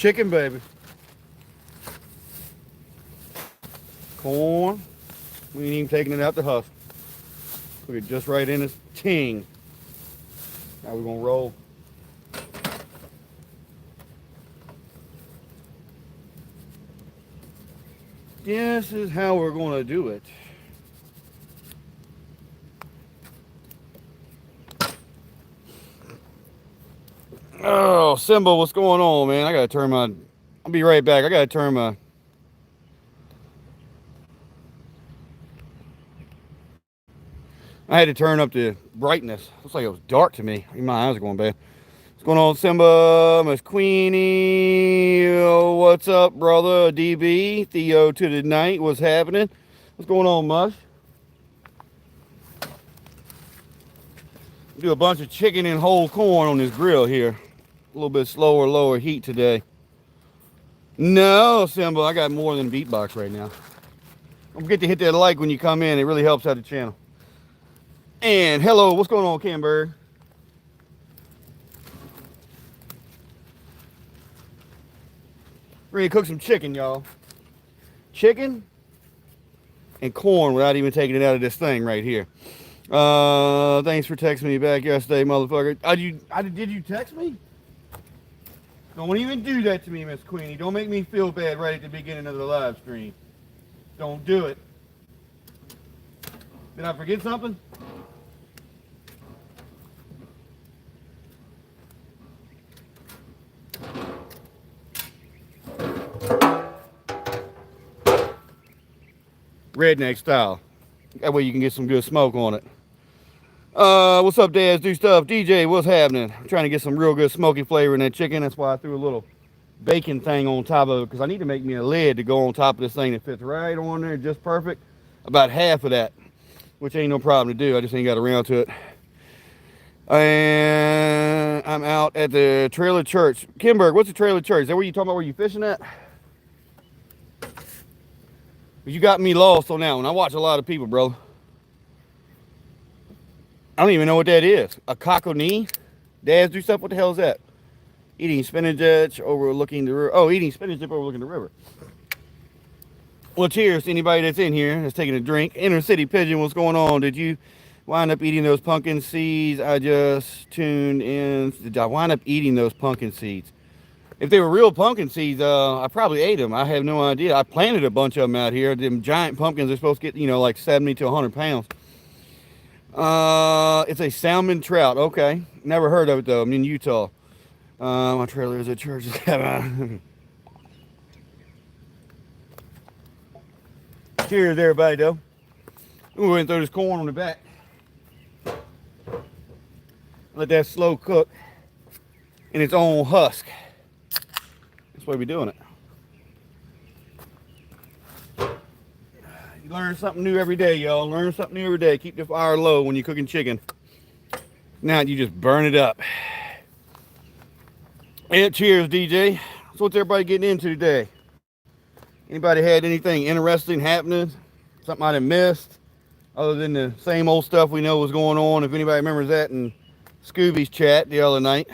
chicken, baby. Corn. We ain't even taking it out the husk. Put it just right in this ting. Now we're gonna roll. This is how we're gonna do it. Oh, Simba, what's going on, man? I gotta turn my. I'll be right back. I gotta turn my. I had to turn up the brightness. Looks like it was dark to me. My eyes are going bad. What's going on, Simba? Miss Queenie. Oh, what's up, brother? DB. Theo to the night. What's happening? What's going on, Mush? Do a bunch of chicken and whole corn on this grill here. A little bit slower, lower heat today. No, Simba, I got more than a beatbox right now. Don't forget to hit that like when you come in. It really helps out the channel. And hello, what's going on, Camberg? Ready to cook some chicken, y'all. Chicken and corn without even taking it out of this thing right here. Thanks for texting me back yesterday, motherfucker. Did you text me? Don't even do that to me, Miss Queenie. Don't make me feel bad right at the beginning of the live stream. Don't do it. Did I forget something? Redneck style. That way you can get some good smoke on it. What's up, Dads? Do stuff. DJ, what's happening? I'm trying to get some real good smoky flavor in that chicken. That's why I threw a little bacon thing on top of it, because I need to make me a lid to go on top of this thing that fits right on there, just perfect. About half of that, which ain't no problem to do. I just ain't got around to it. And I'm out at the trailer church. Kimberg, what's the trailer church? Is that where you talking about where you fishing at? You got me lost on that one. I watch a lot of people, bro. I don't even know what that is. A cockney? Dads do stuff? What the hell is that? Eating spinach dip overlooking the river. Oh, eating spinach dip overlooking the river. Well, cheers to anybody that's in here that's taking a drink. Inner City Pigeon, what's going on? Did you wind up eating those pumpkin seeds? I just tuned in. Did I wind up eating those pumpkin seeds? If they were real pumpkin seeds, I probably ate them. I have no idea. I planted a bunch of them out here. Them giant pumpkins are supposed to get, like 70 to 100 pounds. It's a salmon trout. Okay. Never heard of it, though. I'm in Utah. My trailer is at church. Cheers, everybody, though. We're going to throw this corn on the back. Let that slow cook in its own husk. That's why we're doing it. You learn something new every day, y'all. Learn something new every day. Keep the fire low when you're cooking chicken. Now you just burn it up. Yeah, cheers, DJ. So what's everybody getting into today? Anybody had anything interesting happening? Something I done missed? Other than the same old stuff we know was going on. If anybody remembers that in Scooby's chat the other night.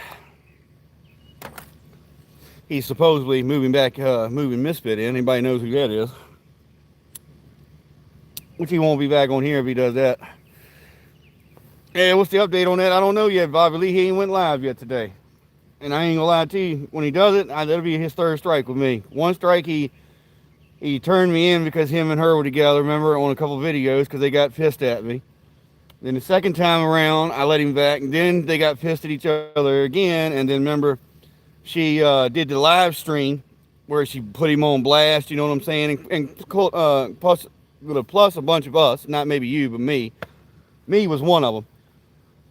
He's supposedly moving Misfit in. Anybody knows who that is. Which he won't be back on here if he does that. Yeah, what's the update on that? I don't know yet, Bobby Lee. He ain't went live yet today. And I ain't gonna lie to you, when he does it, that'll be his third strike with me. One strike, he turned me in because him and her were together, remember, on a couple videos because they got pissed at me. Then the second time around, I let him back, and then they got pissed at each other again, and then remember, she did the live stream where she put him on blast, you know what I'm saying, and plus a bunch of us, not maybe you, but me. Me was one of them.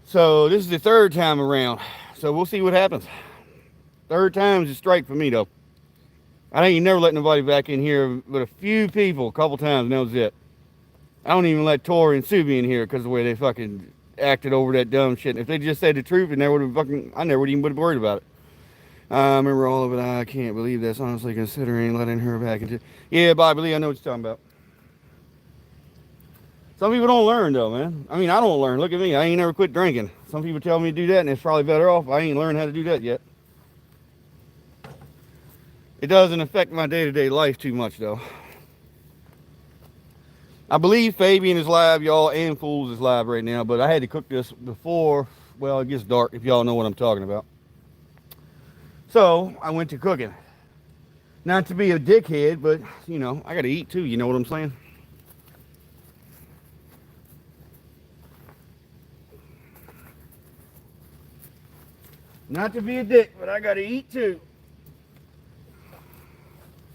So this is the third time around. So we'll see what happens. Third time's a strike for me, though. I ain't never let nobody back in here but a few people, a couple times, and that was it. I don't even let Tori and Sue be in here because of the way they fucking acted over that dumb shit. If they just said the truth, I never would even would have worried about it. I remember all of it. I can't believe that's honestly considering letting her back into. Yeah, Bobby Lee, I know what you're talking about. Some people don't learn, though, man. I mean, I don't learn. Look at me. I ain't never quit drinking. Some people tell me to do that, and it's probably better off. I ain't learned how to do that yet. It doesn't affect my day-to-day life too much, though. I believe Fabian is live, y'all, and Fools is live right now, but I had to cook this before, well, it gets dark, if y'all know what I'm talking about. So, I went to cooking. Not to be a dickhead, but, you know, I gotta eat too, you know what I'm saying? Not to be a dick, but I gotta eat too.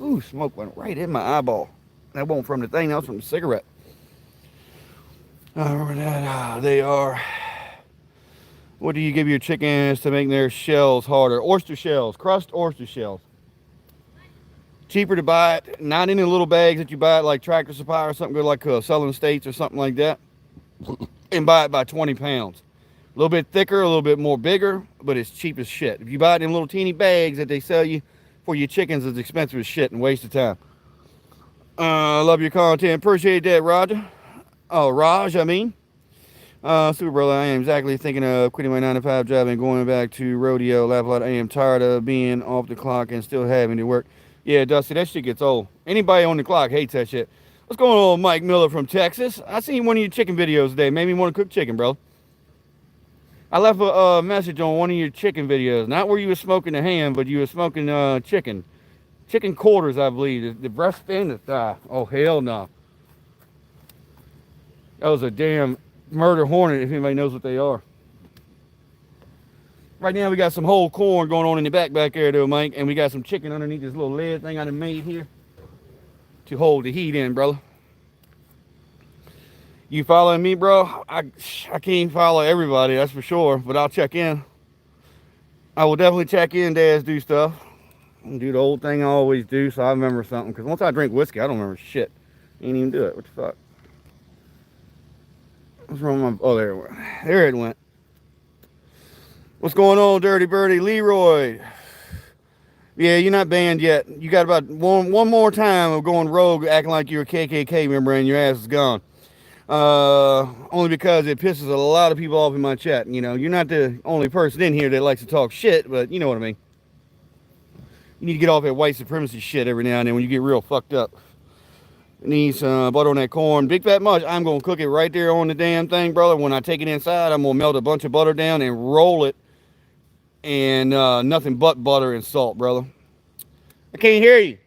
Ooh, smoke went right in my eyeball. That wasn't from the thing, that was from the cigarette. They are. What do you give your chickens to make their shells harder? Oyster shells, crushed oyster shells. Cheaper to buy it, not in the little bags that you buy at like Tractor Supply or something good like Southern States or something like that. And buy it by 20 pounds. A little bit thicker, a little bit more bigger, but it's cheap as shit. If you buy it in little teeny bags that they sell you for your chickens, it's expensive as shit and waste of time. Love your content. Appreciate that, Roger. Oh, Raj, I mean. Super brother, I am exactly thinking of quitting my 9-to-5 job and going back to rodeo. Laugh a lot. I am tired of being off the clock and still having to work. Yeah, Dusty, that shit gets old. Anybody on the clock hates that shit. What's going on, Mike Miller from Texas? I seen one of your chicken videos today. Made me want to cook chicken, bro. I left a message on one of your chicken videos. Not where you were smoking the ham, but you were smoking chicken. Chicken quarters, I believe. The breast and the thigh. Oh, hell no. That was a damn murder hornet, if anybody knows what they are. Right now, we got some whole corn going on in the back there, though, Mike. And we got some chicken underneath this little lid thing I done made here to hold the heat in, brother. You following me, bro? I can't follow everybody, that's for sure. But I'll check in. I will definitely check in, Dads do stuff. And do the old thing I always do, so I remember something. Because once I drink whiskey, I don't remember shit. Ain't even do it. What the fuck? What's wrong with my... Oh, there it went. There it went. What's going on, Dirty Birdie? Leroy. Yeah, you're not banned yet. You got about one more time of going rogue, acting like you're a KKK member and your ass is gone. Only because it pisses a lot of people off in my chat. You know, you're not the only person in here that likes to talk shit, but you know what I mean. You need to get off that white supremacy shit every now and then when you get real fucked up. Need some butter on that corn. Big Fat Much, I'm going to cook it right there on the damn thing, brother. When I take it inside, I'm going to melt a bunch of butter down and roll it. And nothing but butter and salt, brother. I can't hear you.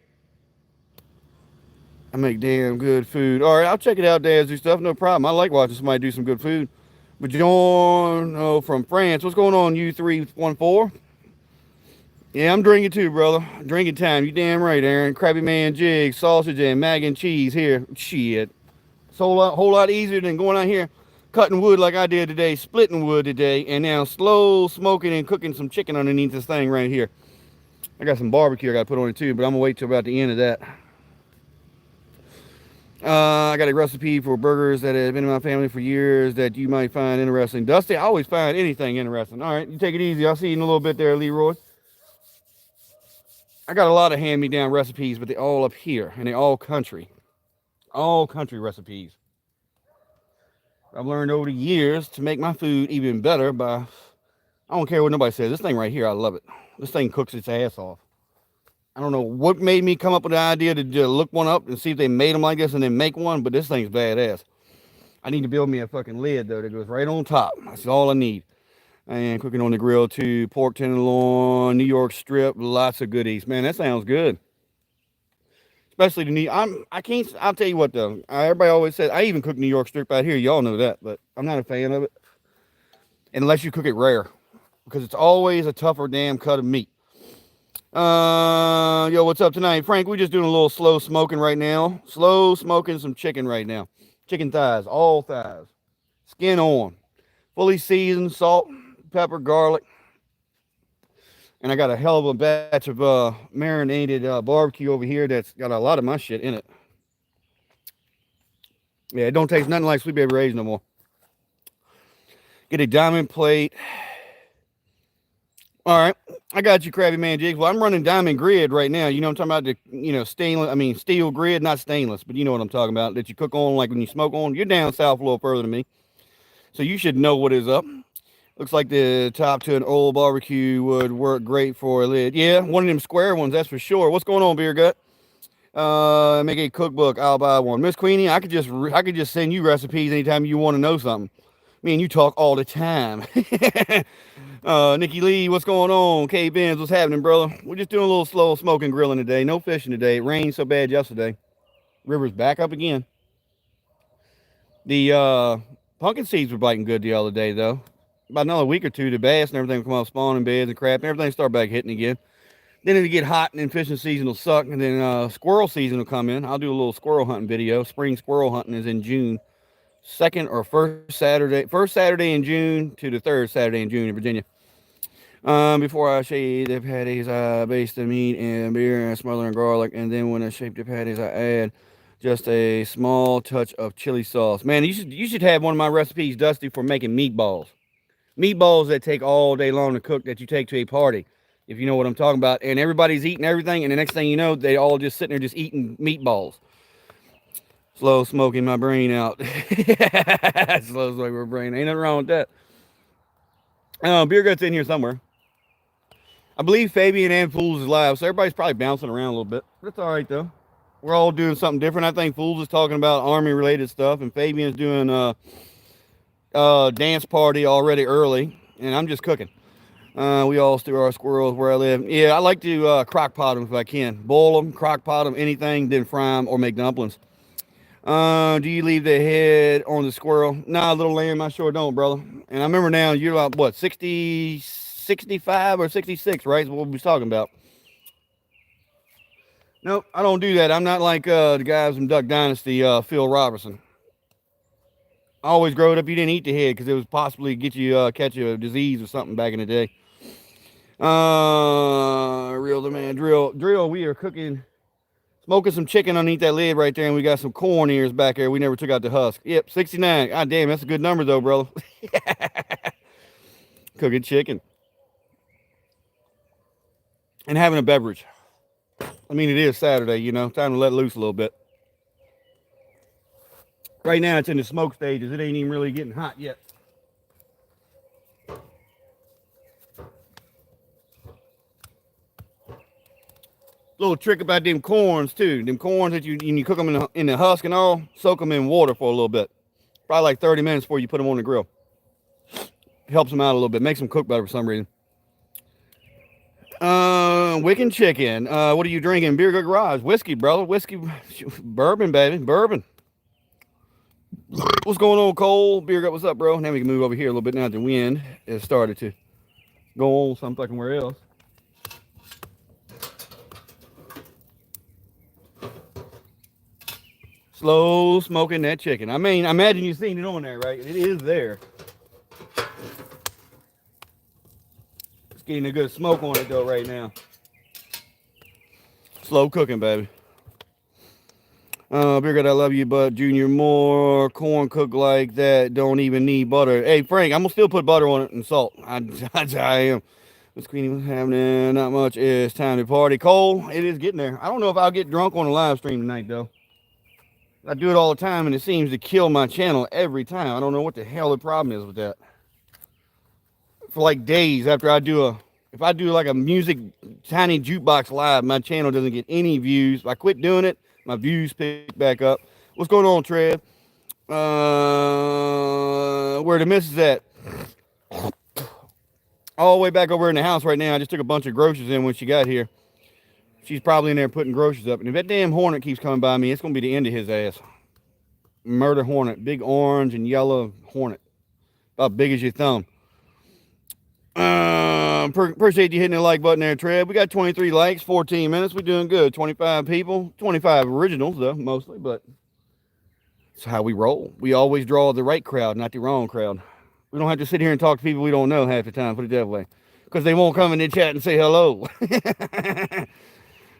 I make damn good food. All right, I'll check it out, Dads do stuff. No problem. I like watching somebody do some good food. But John from France. What's going on, U314? Yeah, I'm drinking too, brother. Drinking time. You damn right, Aaron. Krabby Man jigs, sausage, and mac and cheese here. Shit. It's a whole lot easier than going out here cutting wood like I did today, splitting wood today, and now slow smoking and cooking some chicken underneath this thing right here. I got some barbecue I got to put on it too, but I'm going to wait till about the end of that. I got a recipe for burgers that have been in my family for years that you might find interesting. Dusty, I always find anything interesting. All right, you take it easy. I'll see you in a little bit there, Leroy. I got a lot of hand-me-down recipes, but they're all up here, and they're all country. All country recipes. I've learned over the years to make my food even better by, I don't care what nobody says. This thing right here, I love it. This thing cooks its ass off. I don't know what made me come up with the idea to look one up and see if they made them like this and then make one, but this thing's badass. I need to build me a fucking lid, though, that goes right on top. That's all I need. And cooking on the grill, too. Pork tenderloin, New York strip, lots of goodies. Man, that sounds good. Especially the New... I'll tell you what, though. Everybody always says... I even cook New York strip out here. Y'all know that, but I'm not a fan of it. Unless you cook it rare. Because it's always a tougher damn cut of meat. Yo, what's up tonight? Frank, we're just doing a little slow smoking right now. Slow smoking some chicken right now. Chicken thighs, all thighs. Skin on. Fully seasoned, salt, pepper, garlic. And I got a hell of a batch of marinated barbecue over here that's got a lot of my shit in it. Yeah, it don't taste nothing like Sweet Baby Ray's no more. Get a diamond plate. All right, I got you, Krabby Man jigs. Well, I'm running diamond grid right now. You know what I'm talking about? The, stainless, steel grid, not stainless, but you know what I'm talking about. That you cook on like when you smoke on. You're down south a little further than me. So you should know what is up. Looks like the top to an old barbecue would work great for a lid. Yeah, one of them square ones, that's for sure. What's going on, Beer Gut? Make a cookbook. I'll buy one. Miss Queenie, I could just send you recipes anytime you want to know something. Me and you talk all the time. Nikki Lee, what's going on? K Benz, what's happening, brother? We're just doing a little slow smoking grilling today. No fishing today. It rained so bad yesterday. River's back up again. The pumpkin seeds were biting good the other day, though. About another week or two, the bass and everything will come out spawning beds and crap, and everything start back hitting again. Then it'll get hot, and then fishing season will suck, and then squirrel season will come in. I'll do a little squirrel hunting video. Spring squirrel hunting is in June. First Saturday in June to the third Saturday in June in Virginia. Before I shave the patties, I baste the meat in beer and smother in garlic, and then when I shape the patties, I add just a small touch of chili sauce. Man, you should have one of my recipes, Dusty, for making meatballs. Meatballs that take all day long to cook, that you take to a party, if you know what I'm talking about. And everybody's eating everything, and the next thing you know, they all just sitting there just eating meatballs. Slow smoking my brain out. Slow smoking my brain. Ain't nothing wrong with that. Beer Gut's in here somewhere. I believe Fabian and Fools is live, so everybody's probably bouncing around a little bit. But it's all right, though. We're all doing something different. I think Fools is talking about Army-related stuff, and Fabian's doing dance party already early, and I'm just cooking. We all stew our squirrels where I live. Yeah, I like to crock pot them if I can. Boil them, crock pot them, anything, then fry them or make dumplings. Do you leave the head on the squirrel? Nah, little lamb, I sure don't, brother. And I remember now, you're about, what, 60, 65 or 66, right? Is what we was talking about. Nope, I don't do that. I'm not like the guys from Duck Dynasty, Phil Robertson. I always growing up, you didn't eat the head because it was possibly get you catch a disease or something back in the day. Real the man, drill. We are cooking. Smoking some chicken underneath that lid right there, and we got some corn ears back there. We never took out the husk. Yep, 69. God damn, that's a good number, though, brother. Cooking chicken. And having a beverage. I mean, it is Saturday, you know. Time to let loose a little bit. Right now, it's in the smoke stages. It ain't even really getting hot yet. Little trick about them corns too. Them corns that you cook them in the husk and all, soak them in water for a little bit. Probably like 30 minutes before you put them on the grill. Helps them out a little bit. Makes them cook better for some reason. Wiccan chicken. What are you drinking? Beer Gut Garage. Whiskey, brother. Whiskey. Bourbon, baby. Bourbon. What's going on, Cole? Beer Gut, what's up, bro? Now we can move over here a little bit now that the wind has started to go on some fucking where else. Slow smoking that chicken. I mean, I imagine you've seen it on there, right? It is there. It's getting a good smoke on it, though, right now. Slow cooking, baby. Beer Gut, I love you, but Junior, more corn cooked like that don't even need butter. Hey, Frank, I'm going to still put butter on it and salt. I am. Miss Queenie, what's happening? Not much. It's time to party. Cole, it is getting there. I don't know if I'll get drunk on the live stream tonight, though. I do it all the time, and it seems to kill my channel every time. I don't know what the hell the problem is with that. For like days after if I do like a music tiny jukebox live, my channel doesn't get any views. If I quit doing it, my views pick back up. What's going on, Trev? Where the missus at? All the way back over in the house right now. I just took a bunch of groceries in when she got here. She's probably in there putting groceries up. And if that damn hornet keeps coming by me, it's going to be the end of his ass. Murder hornet. Big orange and yellow hornet. About big as your thumb. Appreciate you hitting the like button there, Trev. We got 23 likes, 14 minutes. We're doing good. 25 people. 25 originals, though, mostly. But it's how we roll. We always draw the right crowd, not the wrong crowd. We don't have to sit here and talk to people we don't know half the time. Put it that way. Because they won't come in the chat and say hello.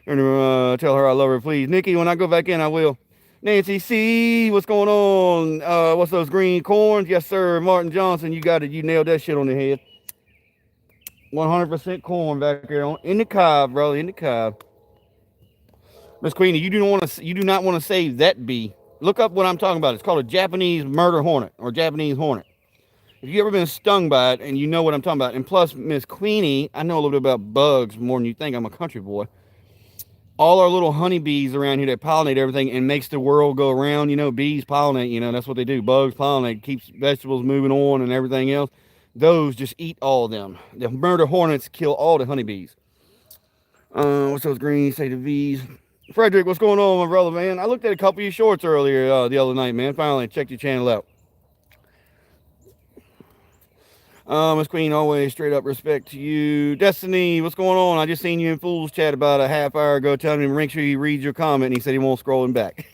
Tell her I love her, please. Nikki, when I go back in, I will. Nancy C, what's going on? What's those green corns? Yes, sir. Martin Johnson, you got it. You nailed that shit on the head. 100% corn back there in the cob, bro. In the cob. Miss Queenie, you do not want to save that bee. Look up what I'm talking about. It's called a Japanese murder hornet or Japanese hornet. If you ever been stung by it, and you know what I'm talking about, and plus Miss Queenie, I know a little bit about bugs more than you think. I'm a country boy. All our little honeybees around here that pollinate everything and makes the world go around. You know, bees pollinate. You know, that's what they do. Bugs pollinate, keeps vegetables moving on and everything else. Those just eat all of them. The murder hornets kill all the honeybees. What's those greens say to V's? Frederick, what's going on, my brother, man? I looked at a couple of your shorts earlier the other night, man. Finally, checked your channel out. Miss Queen, always straight up respect to you. Destiny, what's going on? I just seen you in Fool's Chat about a half hour ago telling him to make sure he reads your comment, and he said he won't scroll him back.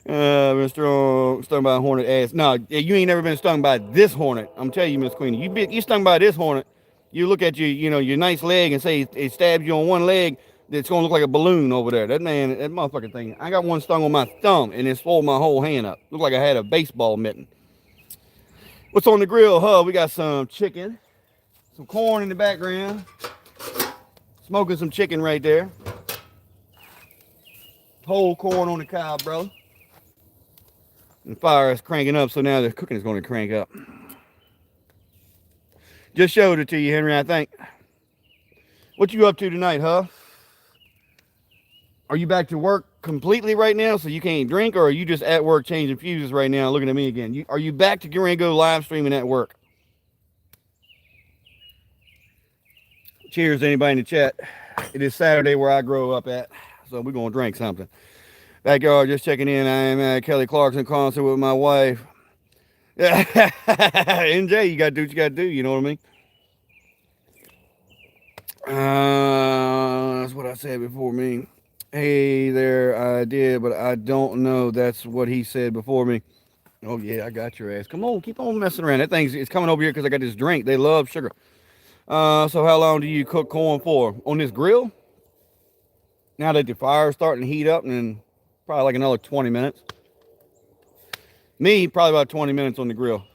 Mr. Stung by a hornet ass. No, you ain't never been stung by this hornet. I'm telling you, Miss Queen, you stung by this hornet. You look at your nice leg and say it stabs you on one leg. It's gonna look like a balloon over there. That motherfucking thing. I got one stung on my thumb and it swelled my whole hand up. Looked like I had a baseball mitten. What's on the grill, huh? We got some chicken, some corn in the background, smoking some chicken right there. Whole corn on the cob, brother. And fire is cranking up, so now the cooking is going to crank up. Just showed it to you, Henry, I think. What you up to tonight, huh? Are you back to work completely right now so you can't drink, or are you just at work changing fuses right now looking at me again? Are you back to get ready to go live streaming at work? Cheers to anybody in the chat. It is Saturday where I grow up at, so we're going to drink something. Backyard, just checking in. I am at Kelly Clarkson concert with my wife. NJ, you got to do what you got to do, you know what I mean? That's what I said before me. Hey there, I did, but I don't know. That's what he said before me. Oh, yeah, I got your ass. Come on, keep on messing around. That thing's it's coming over here because I got this drink. They love sugar. So how long do you cook corn for? On this grill? Now that the fire's starting to heat up, and probably like another 20 minutes. Me, probably about 20 minutes on the grill.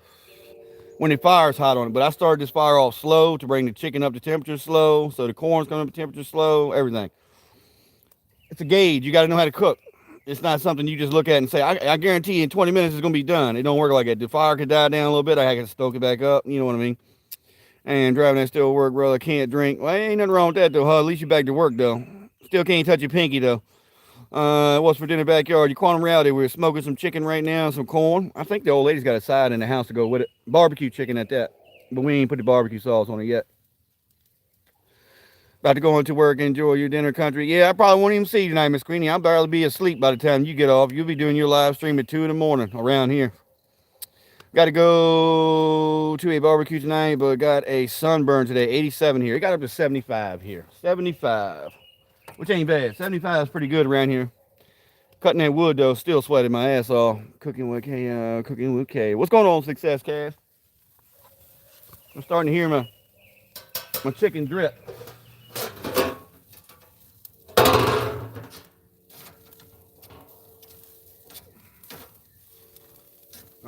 When the fire's hot on it. But I started this fire off slow to bring the chicken up to temperature slow. So the corn's coming up to temperature slow, everything. It's a gauge. You got to know how to cook. It's not something you just look at and say, I guarantee you in 20 minutes it's going to be done. It don't work like that. The fire could die down a little bit. I can stoke it back up. You know what I mean? And driving that still work, brother. Can't drink. Well, ain't nothing wrong with that, though, huh? At least you're back to work, though. Still can't touch your pinky, though. What's for dinner, backyard? Your quantum reality. We're smoking some chicken right now, some corn. I think the old lady's got a side in the house to go with it. Barbecue chicken at that. But we ain't put the barbecue sauce on it yet. About to go into work, enjoy your dinner, country. Yeah, I probably won't even see you tonight, Miss Queenie. I'll barely be asleep by the time you get off. You'll be doing your live stream at 2 in the morning around here. Got to go to a barbecue tonight, but got a sunburn today. 87 here. It got up to 75 here. 75. Which ain't bad. 75 is pretty good around here. Cutting that wood, though, still sweating my ass off. Cooking with K. What's going on, Success Cash? I'm starting to hear my chicken drip.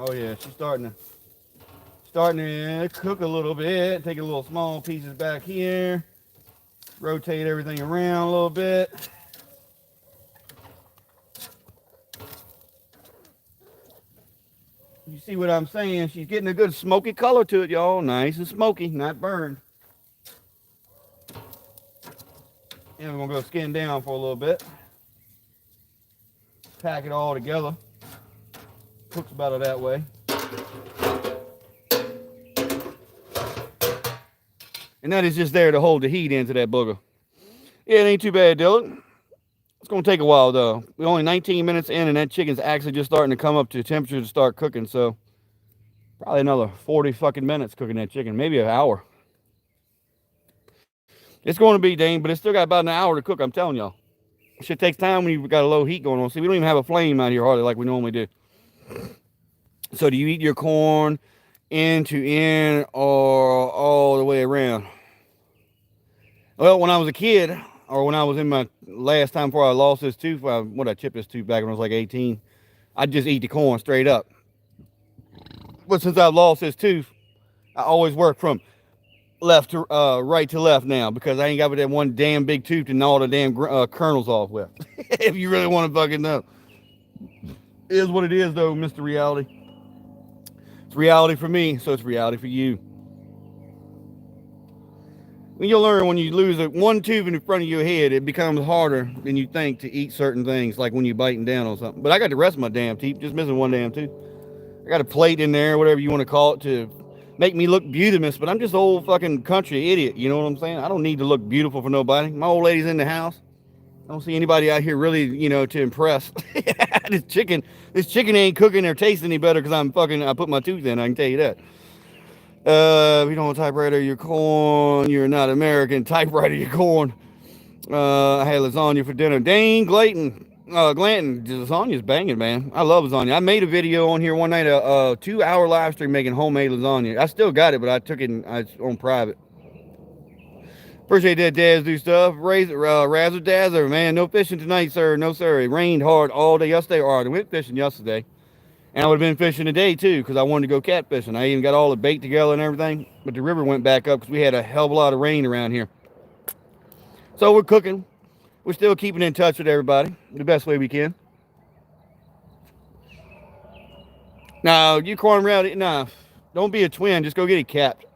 Oh yeah, she's starting to cook a little bit. Take a little small pieces back here. Rotate everything around a little bit. You see what I'm saying? She's getting a good smoky color to it, y'all. Nice and smoky, not burned. And we're gonna go skin down for a little bit. Pack it all together. Cooks better that way. And that is just there to hold the heat into that booger. Yeah, it ain't too bad, Dylan. It's going to take a while, though. We're only 19 minutes in, and that chicken's actually just starting to come up to temperature to start cooking. So, probably another 40 fucking minutes cooking that chicken. Maybe an hour. It's going to be, Dane, but it's still got about an hour to cook, I'm telling y'all. Shit takes time when you've got a low heat going on. See, we don't even have a flame out here hardly like we normally do. So do you eat your corn end to end or all the way around? Well, when I was a kid, or when I was in my last time before I lost this tooth, I chipped this tooth back when I was like 18, I'd just eat the corn straight up. But since I've lost this tooth, I always work from left to right to left now because I ain't got that one damn big tooth to gnaw the damn kernels off with. If you really want to fucking know. It is what it is, though, Mr. Reality. It's reality for me, so it's reality for you. When you learn, when you lose one tooth in front of your head, it becomes harder than you think to eat certain things, like when you're biting down on something. But I got the rest of my damn teeth, just missing one damn tooth. I got a plate in there, whatever you want to call it, to make me look beautiful, but I'm just old fucking country idiot, you know what I'm saying? I don't need to look beautiful for nobody. My old lady's in the house. I don't see anybody out here really, to impress. this chicken ain't cooking or tasting any better because I put my tooth in, I can tell you that. If you don't typewriter your corn, you're not American. Typewriter your corn. I had lasagna for dinner. Dane Glanton, lasagna's banging, man. I love lasagna. I made a video on here one night, a 2-hour live stream making homemade lasagna. I still got it, but I took it on private. Appreciate that, Daz do stuff. Razzle Dazzler, man. No fishing tonight, sir. No, sir. It rained hard all day yesterday. I went fishing yesterday. And I would have been fishing today, too, because I wanted to go catfishing. I even got all the bait together and everything. But the river went back up because we had a hell of a lot of rain around here. So we're cooking. We're still keeping in touch with everybody the best way we can. Now, you corn rowdy, nah, don't be a twin. Just go get it capped.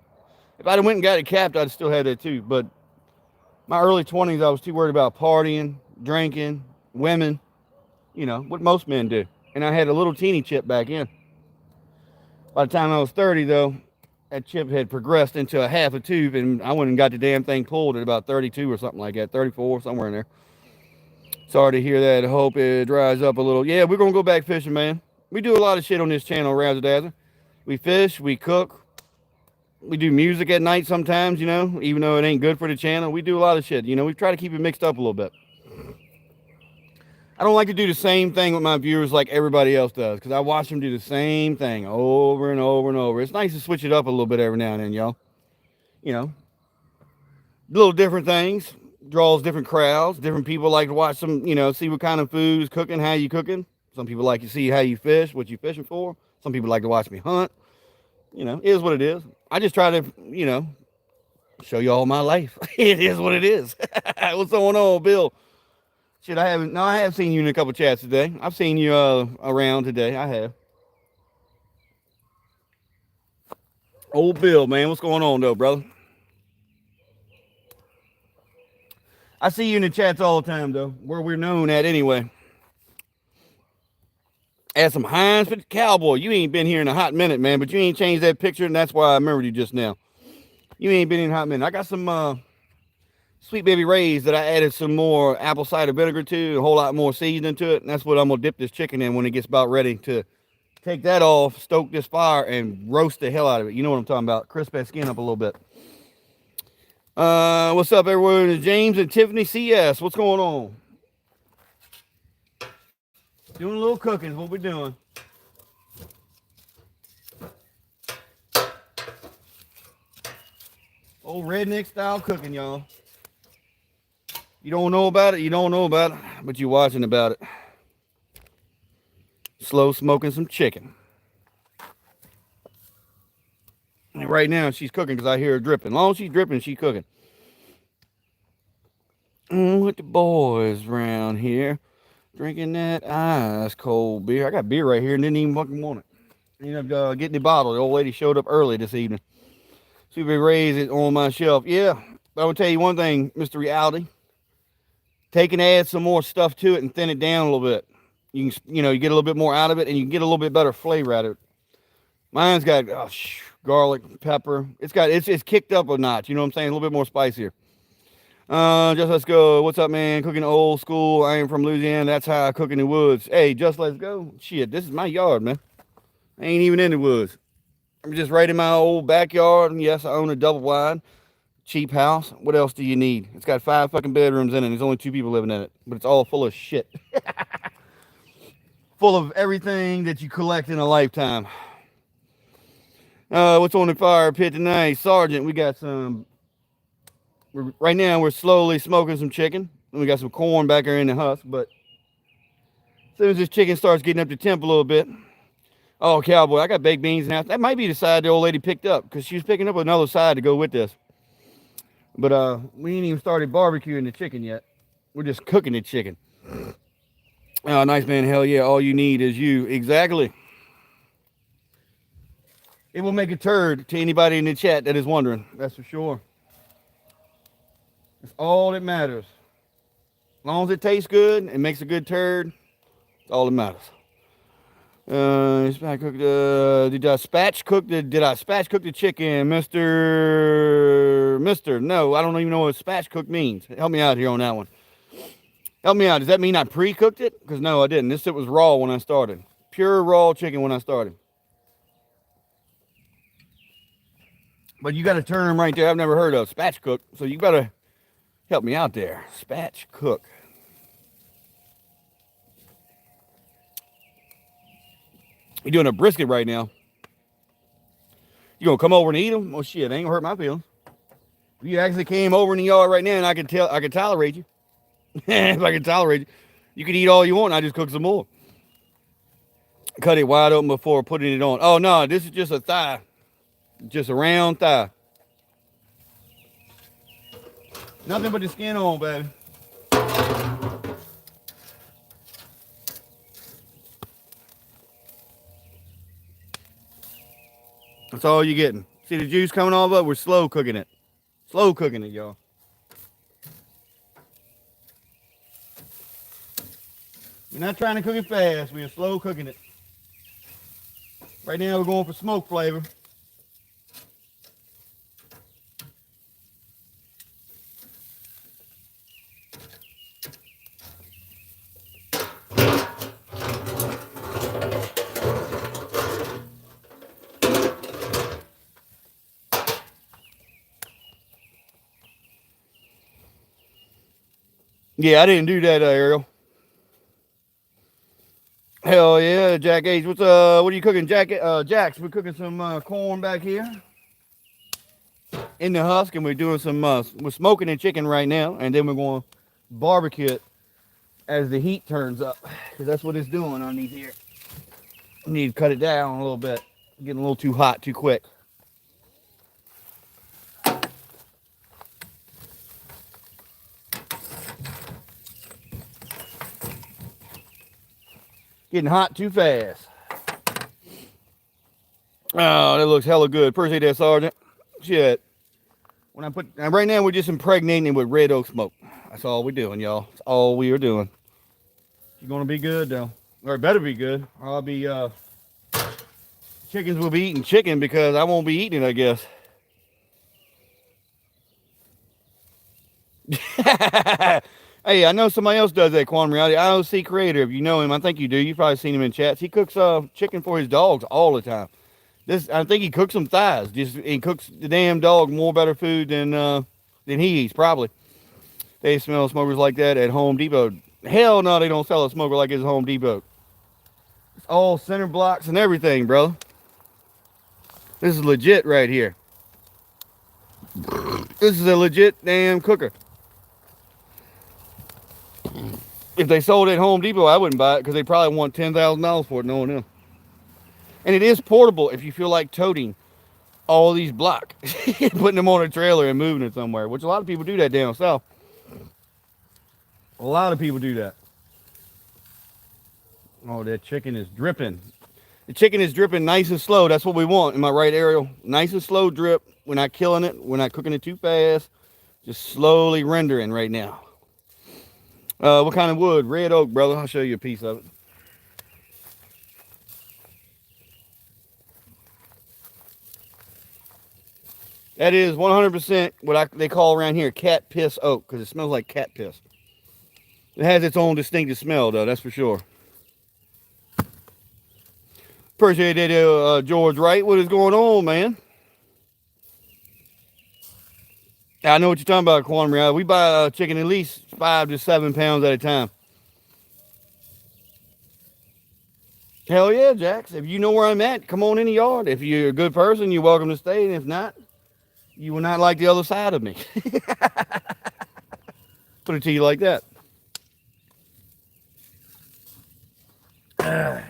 If I'd have went and got it capped, I'd still had it, too. But my early 20s, I was too worried about partying, drinking, women. What most men do. And I had a little teeny chip back in. By the time I was 30, though, that chip had progressed into a half a tooth, and I went and got the damn thing pulled at about 32 or something like that, 34, somewhere in there. Sorry to hear that. I hope it dries up a little. Yeah, we're going to go back fishing, man. We do a lot of shit on this channel, Razzle Dazzle. We fish, we cook, we do music at night sometimes, even though it ain't good for the channel. We do a lot of shit, we try to keep it mixed up a little bit. I don't like to do the same thing with my viewers like everybody else does, because I watch them do the same thing over and over and over. It's nice to switch it up a little bit every now and then, y'all. Little different things, draws different crowds. Different people like to watch some, see what kind of food is cooking, how you cooking. Some people like to see how you fish, what you fishing for. Some people like to watch me hunt. It is what it is. I just try to, show you all my life. It is what it is. What's going on, Bill? Shit, I have seen you in a couple chats today. I've seen you around today. I have. Old Bill, man. What's going on, though, brother? I see you in the chats all the time, though. Where we're known at, anyway. Add some Heinz for the cowboy. You ain't been here in a hot minute, man, but you ain't changed that picture, and that's why I remembered you just now. You ain't been in a hot minute. I got some Sweet Baby Ray's that I added some more apple cider vinegar to, a whole lot more seasoning to it, and that's what I'm going to dip this chicken in when it gets about ready to take that off, stoke this fire, and roast the hell out of it. You know what I'm talking about. Crisp that skin up a little bit. What's up, everyone? James and Tiffany CS. What's going on? Doing a little cooking is what we're doing. Old redneck style cooking, y'all. You don't know about it, but you're watching about it. Slow smoking some chicken. And right now she's cooking because I hear her dripping. As long as she's dripping, she's cooking. With the boys around here drinking that ice cold beer. I got beer right here and didn't even fucking want it. Ended up getting the bottle. The old lady showed up early this evening. So we raised it on my shelf. Yeah, but I will tell you one thing, Mr. Reality. Take and add some more stuff to it and thin it down a little bit. You can, you get a little bit more out of it, and you can get a little bit better flavor out of it. Mine's got garlic, pepper. It's kicked up a notch. You know what I'm saying? A little bit more spicier. Just let's go. What's up, man? Cooking old school. I am from Louisiana. That's how I cook in the woods. Hey, just let's go. Shit, this is my yard, man. I ain't even in the woods. I'm just right in my old backyard. And yes, I own a double wide. Cheap house. What else do you need? It's got 5 fucking bedrooms in it. There's only 2 people living in it, but it's all full of shit. Full of everything that you collect in a lifetime. What's on the fire pit tonight? Sergeant, we got some. Right now, we're slowly smoking some chicken. And we got some corn back there in the husk, but as soon as this chicken starts getting up to temp a little bit. Oh, cowboy, I got baked beans now. That might be the side the old lady picked up because she was picking up another side to go with this. But we ain't even started barbecuing the chicken yet. We're just cooking the chicken. Oh, nice, man. Hell yeah. All you need is you. Exactly. It will make a turd to anybody in the chat that is wondering. That's for sure. That's all that matters. As long as it tastes good and makes a good turd, that's all that matters. Did I spatch cook the chicken, Mister? No, I don't even know what spatch cook means. Help me out here on that one. Help me out. Does that mean I pre-cooked it? Because no, I didn't. This shit was raw when I started. Pure raw chicken when I started. But you got a term right there I've never heard of, spatch cook. So you gotta help me out there. Spatch cook. You're doing a brisket right now. You gonna come over and eat them? Oh shit, ain't gonna hurt my feelings. If you actually came over in the yard right now and I could tolerate you. If I could tolerate you, you could eat all you want and I just cook some more. Cut it wide open before putting it on. Oh no, this is just a thigh. Just a round thigh. Nothing but the skin on, baby. That's all you're getting. See the juice coming off of it? We're slow cooking it. Slow cooking it, y'all. We're not trying to cook it fast. We're slow cooking it. Right now we're going for smoke flavor. Yeah, I didn't do that, Ariel. Hell yeah, Jack H. What are you cooking, Jax? We're cooking some corn back here in the husk, and we're doing some we're smoking the chicken right now, and then we're going to barbecue it as the heat turns up, because that's what it's doing underneath here. Need to cut it down a little bit. Getting a little too hot too quick. Getting hot too fast. Oh, that looks hella good. Appreciate that, Sergeant. Shit. Right now we're just impregnating it with red oak smoke. That's all we're doing, y'all. That's all we are doing. It's gonna be good though. Or it better be good. Or I'll be chickens will be eating chicken because I won't be eating it, I guess. Hey, I know somebody else does that, Quantum Reality. IOC Creator, if you know him, I think you do. You've probably seen him in chats. He cooks chicken for his dogs all the time. I think he cooks some thighs. He cooks the damn dog more better food than he eats, probably. They smell smokers like that at Home Depot. Hell no, they don't sell a smoker like it's Home Depot. It's all center blocks and everything, brother. This is legit right here. This is a legit damn cooker. If they sold it at Home Depot, I wouldn't buy it because they probably want $10,000 for it, knowing them. And it is portable if you feel like toting all these blocks, putting them on a trailer and moving it somewhere, which a lot of people do that down south. A lot of people do that. Oh, that chicken is dripping. The chicken is dripping nice and slow. That's what we want. Am I right, Ariel? Nice and slow drip. We're not killing it. We're not cooking it too fast. Just slowly rendering right now. What kind of wood? Red oak, brother. I'll show you a piece of it. That is 100% what they call around here cat piss oak, because it smells like cat piss. It has its own distinctive smell, though, that's for sure. Appreciate it, George Wright. What is going on, man? I know what you're talking about, Quantum Reality. We buy chicken at least 5 to 7 pounds at a time. Hell yeah, Jax. If you know where I'm at, come on in the yard. If you're a good person, you're welcome to stay. And if not, you will not like the other side of me. Put it to you like that. I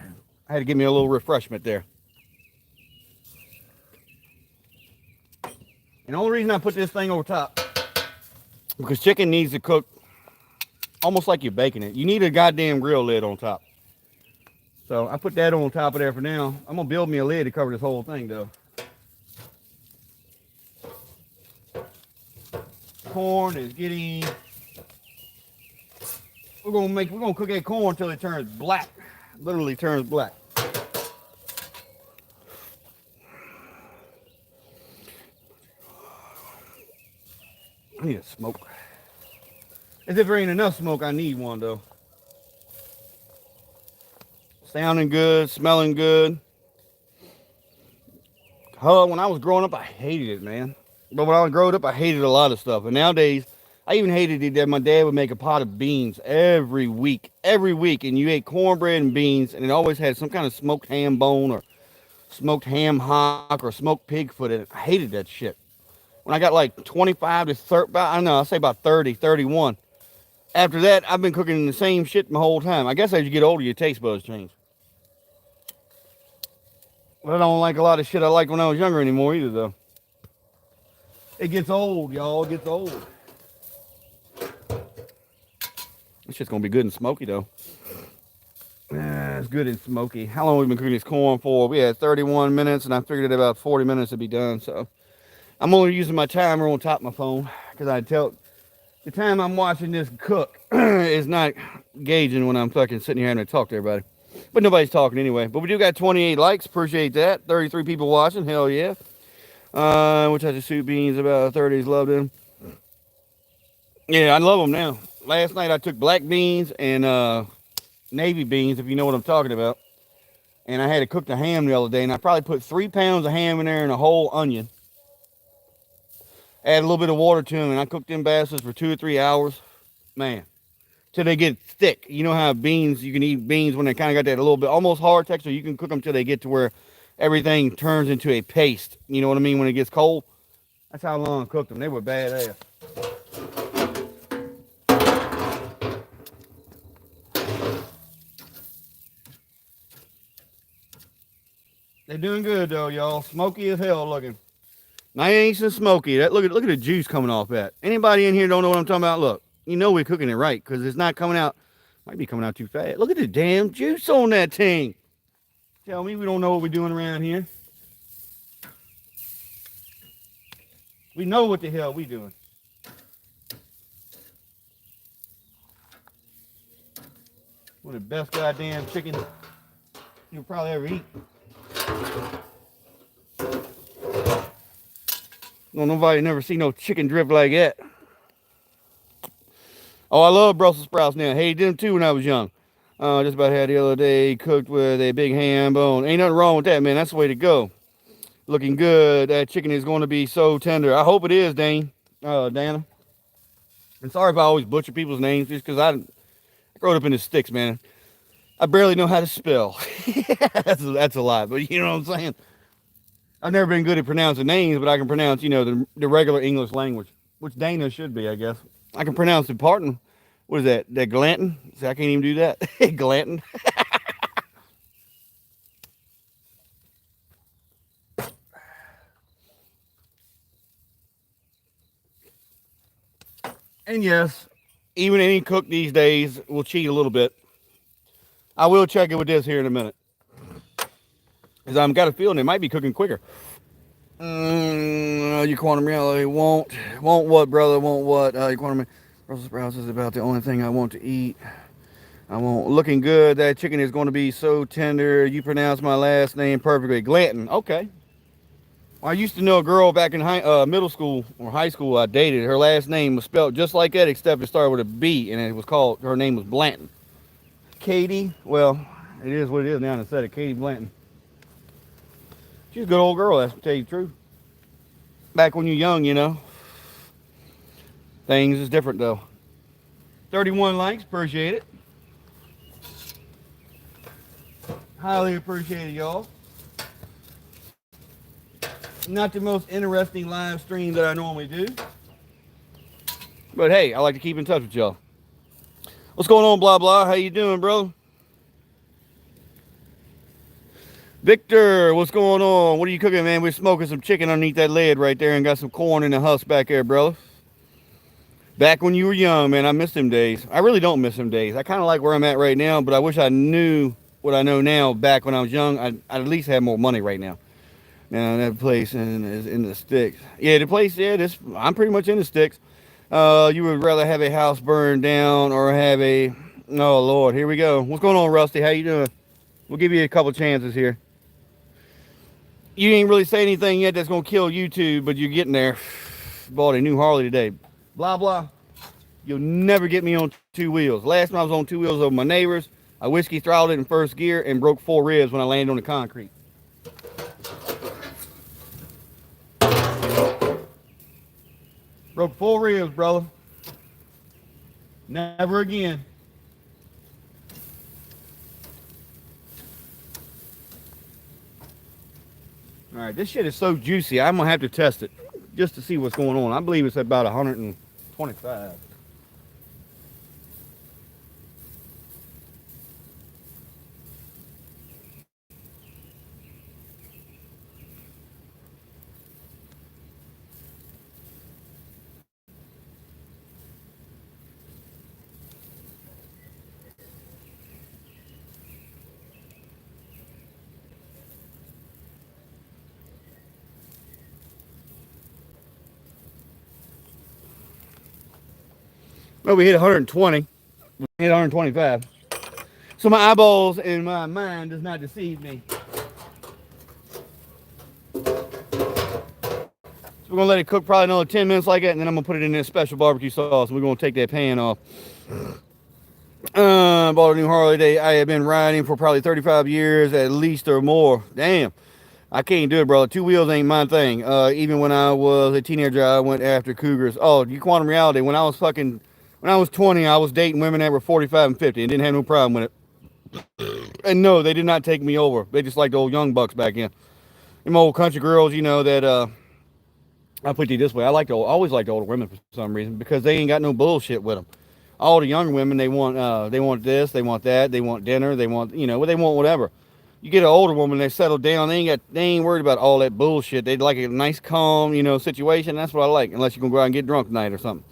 had to give me a little refreshment there. And the only reason I put this thing over top, because chicken needs to cook almost like you're baking it. You need a goddamn grill lid on top. So I put that on top of there for now. I'm going to build me a lid to cover this whole thing, though. corn is getting. We're gonna cook that corn until it turns black. Literally turns black. I need a smoke. As if there ain't enough smoke, I need one though. Sounding good, smelling good. Oh, when I was growing up, I hated it, man. But when I was growing up, I hated a lot of stuff. And nowadays, I even hated it that my dad would make a pot of beans every week. Every week. And you ate cornbread and beans, and it always had some kind of smoked ham bone or smoked ham hock or smoked pig foot in it. I hated that shit. When I got like 25 to 30, I don't know, I'll say about 30, 31. After that, I've been cooking the same shit my whole time. I guess as you get older, your taste buds change. But I don't like a lot of shit I liked when I was younger anymore either, though. It gets old, y'all. It gets old. This shit's gonna be good and smoky, though. It's good and smoky. How long have we been cooking this corn for? We had 31 minutes, and I figured it about 40 minutes to be done. So I'm only using my timer on top of my phone because I tell the time I'm watching this cook is not gauging when I'm fucking sitting here having to talk to everybody. But nobody's talking anyway. But we do got 28 likes. Appreciate that. 33 people watching. Hell yeah. Which has the soup beans. About 30's loved them. Yeah, I love them now. Last night I took black beans and navy beans, if you know what I'm talking about. And I had to cook the ham the other day. And I probably put 3 pounds of ham in there and a whole onion. Add a little bit of water to them. And I cooked them bastards for 2 or 3 hours. Man. Till they get thick. You know how beans, you can eat beans when they kind of got that a little bit almost hard texture. You can cook them till they get to where everything turns into a paste. You know what I mean? When it gets cold. That's how long I cooked them. They were badass. They're doing good though, y'all. Smoky as hell looking. Nice and smoky. Look at the juice coming off that. Anybody in here don't know what I'm talking about? Look. You know we're cooking it right because it's not coming out. Might be coming out too fast. Look at the damn juice on that thing. Tell me we don't know what we're doing around here. We know what the hell we doing. One of the best goddamn chicken you'll probably ever eat. No, nobody never seen no chicken dripped like that. Oh, I love Brussels sprouts now. Hey, did them too when I was young. Just about had the other day, cooked with a big ham bone. Ain't nothing wrong with that, man. That's the way to go. Looking good. That chicken is going to be so tender. I hope it is, Dana. And sorry if I always butcher people's names, just because I grew up in the sticks, man. I barely know how to spell. that's a lie, but you know what I'm saying? I've never been good at pronouncing names, but I can pronounce, you know, the regular English language, which Dana should be, I guess. I can pronounce the Parton. What is that? That Glanton? See, I can't even do that. Glanton. And yes, even any cook these days will cheat a little bit. I will check it with this here in a minute. Because I've got a feeling it might be cooking quicker. Your quantum reality won't what, brother? Won't what? Your quantum Brussels sprouts is about the only thing I want to eat. I want looking good. That chicken is going to be so tender. You pronounce my last name perfectly. Glanton. Okay. Well, I used to know a girl back in middle school or high school I dated. Her last name was spelled just like that, except it started with a B, and it was called, her name was Blanton. Katie. Well, it is what it is now. I said it. Katie Blanton. She's a good old girl, that's to tell you the truth. Back when you're young, you know. Things is different, though. 31 likes, appreciate it. Highly appreciate it, y'all. Not the most interesting live stream that I normally do. But hey, I like to keep in touch with y'all. What's going on, blah, blah? How you doing, bro? Victor, what's going on? What are you cooking, man? We're smoking some chicken underneath that lid right there and got some corn in the husk back there, brother. Back when you were young, man, I miss them days. I really don't miss them days. I kind of like where I'm at right now, but I wish I knew what I know now back when I was young. I'd at least have more money right now. Now, that place is in the sticks. Yeah, the place, yeah, I'm pretty much in the sticks. You would rather have a house burned down or have a... Oh, Lord, here we go. What's going on, Rusty? How you doing? We'll give you a couple chances here. You ain't really say anything yet that's going to kill YouTube, but you're getting there. Bought a new Harley today. Blah, blah. You'll never get me on two wheels. Last time I was on two wheels over my neighbors, I whiskey throttled it in first gear and broke 4 ribs when I landed on the concrete. Broke 4 ribs, brother. Never again. All right, this shit is so juicy. I'm gonna have to test it just to see what's going on. I believe it's about 125. Well, we hit 120. We hit 125. So my eyeballs and my mind does not deceive me. So we're gonna let it cook probably another 10 minutes like that, and then I'm gonna put it in this special barbecue sauce, and we're gonna take that pan off. Bought a new Harley today. I have been riding for probably 35 years at least or more. Damn. I can't do it, brother. Two wheels ain't my thing. Even when I was a teenager, I went after cougars. Oh, you quantum reality. When I was 20, I was dating women that were 45 and 50 and didn't have no problem with it. And no, they did not take me over. They just like the old young bucks back then. Them old country girls, you know, that, I'll put it this way. I always liked older women for some reason because they ain't got no bullshit with them. All the younger women, they want this, they want that, they want dinner, they want, you know, they want whatever. You get an older woman, they settle down, they ain't worried about all that bullshit. They like a nice, calm, you know, situation. That's what I like, unless you're gonna go out and get drunk tonight or something.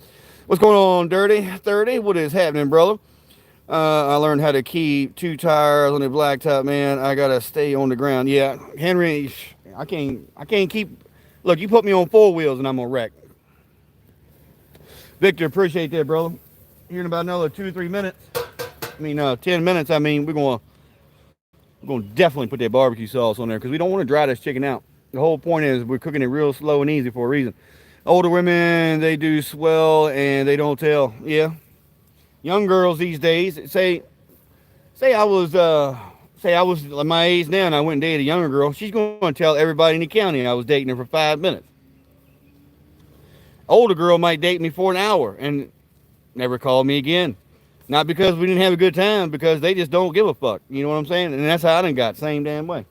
What's going on, Dirty 30? What is happening, brother? I learned how to keep 2 tires on the blacktop, man. I gotta stay on the ground. Yeah, Henry, I can't keep. Look, you put me on 4 wheels and I'm gonna wreck. Victor, appreciate that, brother. Here in about another 2 or 3 minutes. 10 minutes. I mean, we're gonna definitely put that barbecue sauce on there because we don't want to dry this chicken out. The whole point is we're cooking it real slow and easy for a reason. Older women, they do swell and they don't tell. Yeah. Young girls these days, say I was my age now and I went and dated a younger girl. She's going to tell everybody in the county I was dating her for 5 minutes. Older girl might date me for an hour and never call me again. Not because we didn't have a good time, because they just don't give a fuck. You know what I'm saying? And that's how I done got, same damn way.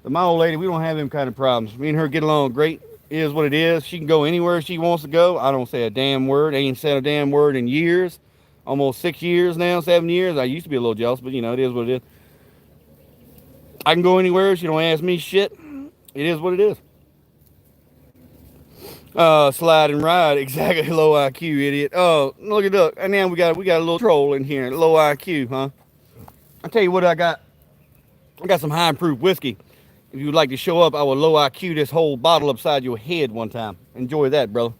But my old lady, we don't have them kind of problems. Me and her get along great. It is what it is. She can go anywhere she wants to go. I don't say a damn word. I ain't said a damn word in years. Almost 6 years now, 7 years. I used to be a little jealous, but you know, it is what it is. I can go anywhere. She don't ask me shit. It is what it is. Slide and ride, exactly. Low IQ, idiot. Oh, look at that. And now we got a little troll in here. Low IQ, huh? I'll tell you what I got. I got some high proof whiskey. If you would like to show up, I will low IQ this whole bottle upside your head one time. Enjoy that, brother.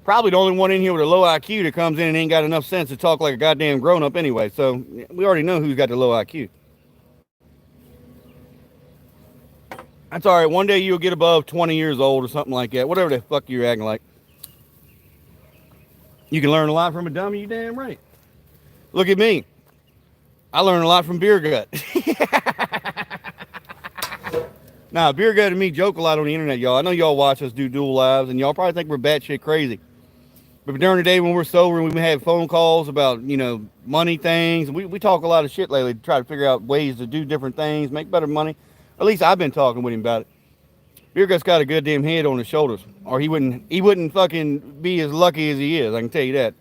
Probably the only one in here with a low IQ that comes in and ain't got enough sense to talk like a goddamn grown up anyway. So we already know who's got the low IQ. That's all right. One day you'll get above 20 years old or something like that. Whatever the fuck you're acting like. You can learn a lot from a dummy, you damn right. Look at me. I learned a lot from Beer Gut. Nah, Beer Gut and me joke a lot on the internet, y'all. I know y'all watch us do dual lives, and y'all probably think we're batshit crazy. But during the day when we're sober and we have phone calls about, you know, money things, we talk a lot of shit lately to try to figure out ways to do different things, make better money. At least I've been talking with him about it. Beer Gut's got a goddamn head on his shoulders, or he wouldn't fucking be as lucky as he is. I can tell you that.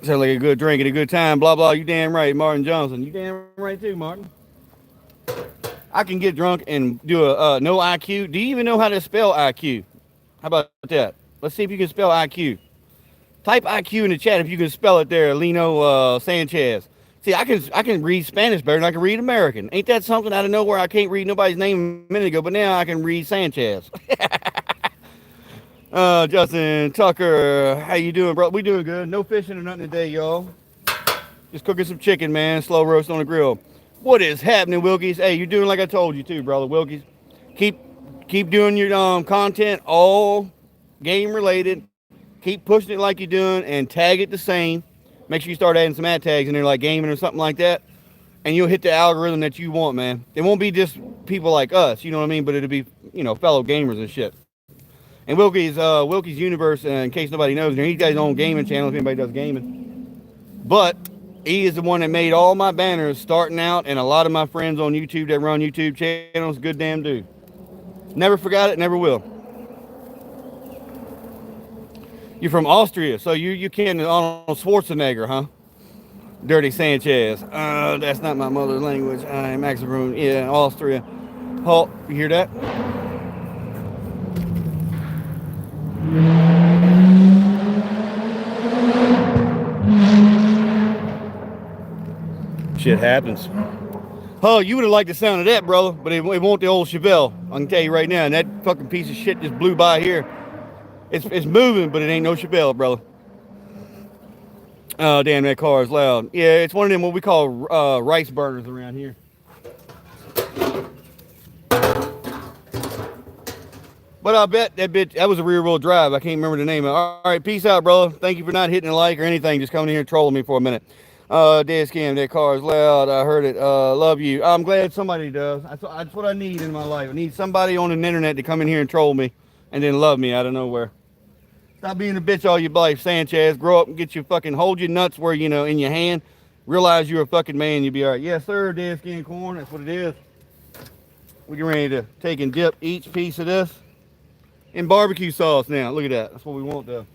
Sounds like a good drink and a good time. Blah blah. You damn right, Martin Johnson. You damn right too, Martin. I can get drunk and do a no IQ. Do you even know how to spell IQ? How about that? Let's see if you can spell IQ. Type IQ in the chat if you can spell it there, Lino Sanchez. See, I can read Spanish better than I can read American. Ain't that something out of nowhere? I can't read nobody's name a minute ago, but now I can read Sanchez. Justin Tucker, how you doing, bro? We doing good. No fishing or nothing today, y'all. Just cooking some chicken, man. Slow roast on the grill. What is happening, Wilkies? Hey, you're doing like I told you too, brother. Wilkies, keep doing your content, all game related. Keep pushing it like you're doing, and tag it the same. Make sure you start adding some ad tags in there, like gaming or something like that, and you'll hit the algorithm that you want, man. It won't be just people like us, you know what I mean? But it'll be, fellow gamers and shit. And Wilkie's Universe, in case nobody knows, he's got his own gaming channel if anybody does gaming. But he is the one that made all my banners starting out, and a lot of my friends on YouTube that run YouTube channels. Good damn dude. Never forgot it, never will. You're from Austria, so you can Arnold Schwarzenegger, huh? Dirty Sanchez. That's not my mother's language. I'm Max Room. Yeah, Austria. Halt. You hear that? Shit happens. Oh, you would have liked the sound of that, brother, but it won't the old Chevelle. I can tell you right now. And that fucking piece of shit just blew by here. It's moving, but it ain't no Chevelle, brother. Oh, damn, that car is loud. Yeah, it's one of them what we call rice burners around here. But I bet that was a rear-wheel drive. I can't remember the name of it. All right, peace out, brother. Thank you for not hitting a like or anything. Just coming in here and trolling me for a minute. Dead scam, that car is loud. I heard it. Love you. I'm glad somebody does. That's what I need in my life. I need somebody on the internet to come in here and troll me and then love me out of nowhere. Stop being a bitch all your life, Sanchez. Grow up and get your fucking, hold your nuts where, in your hand. Realize you're a fucking man, you'll be all right. Yes, sir, dead skin corn. That's what it is. We get ready to take and dip each piece of this in barbecue sauce now. Look at that. That's what we want, though.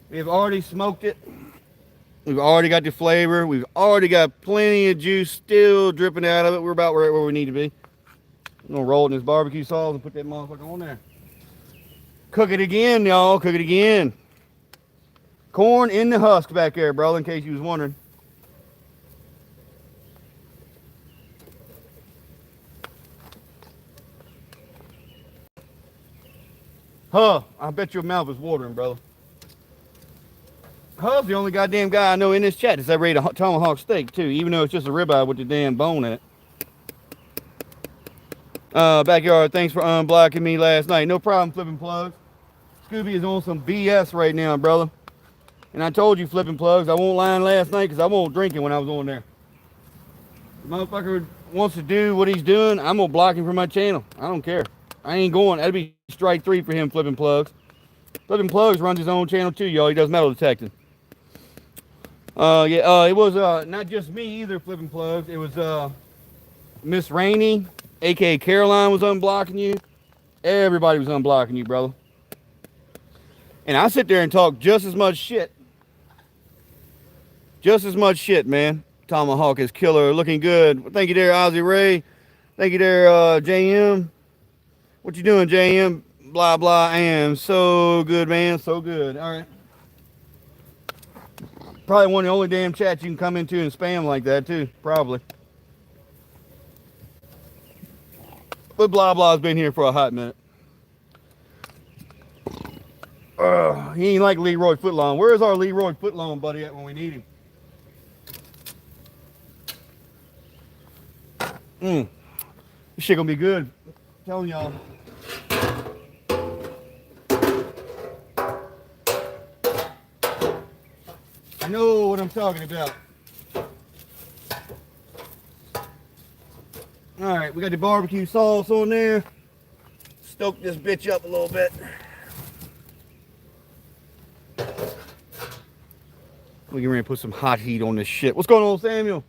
We've already smoked it. We've already got the flavor. We've already got plenty of juice still dripping out of it. We're about right where we need to be. I'm going to roll it in this barbecue sauce and put that motherfucker on there. Cook it again, y'all. Cook it again. Corn in the husk back there, brother, in case you was wondering. Huh, I bet your mouth is watering, brother. Hub's the only goddamn guy I know in this chat that's ever ate a tomahawk steak, too, even though it's just a ribeye with the damn bone in it. Backyard, thanks for unblocking me last night. No problem, flipping plugs. Scooby is on some BS right now, brother. And I told you, flipping plugs, I won't lie last night because I won't drinking when I was on there. The motherfucker wants to do what he's doing, I'm going to block him from my channel. I don't care. I ain't going. That'd be strike 3 for him, flipping plugs. Flipping plugs runs his own channel too, y'all. He does metal detecting. It was not just me either, flipping plugs. It was Miss Rainey, aka Caroline, was unblocking you. Everybody was unblocking you, brother. And I sit there and talk just as much shit. Just as much shit, man. Tomahawk is killer, looking good. Thank you there, Ozzy Ray. Thank you there, JM. What you doing, JM? Blah, blah, I am so good, man. So good. All right. Probably one of the only damn chats you can come into and spam like that, too. Probably. But blah, blah's been here for a hot minute. He ain't like Leroy Footlong. Where's our Leroy Footlong buddy at when we need him? This shit gonna be good. I'm telling y'all. I know what I'm talking about. Alright, we got the barbecue sauce on there. Stoke this bitch up a little bit. We can really put some hot heat on this shit. What's going on, Samuel?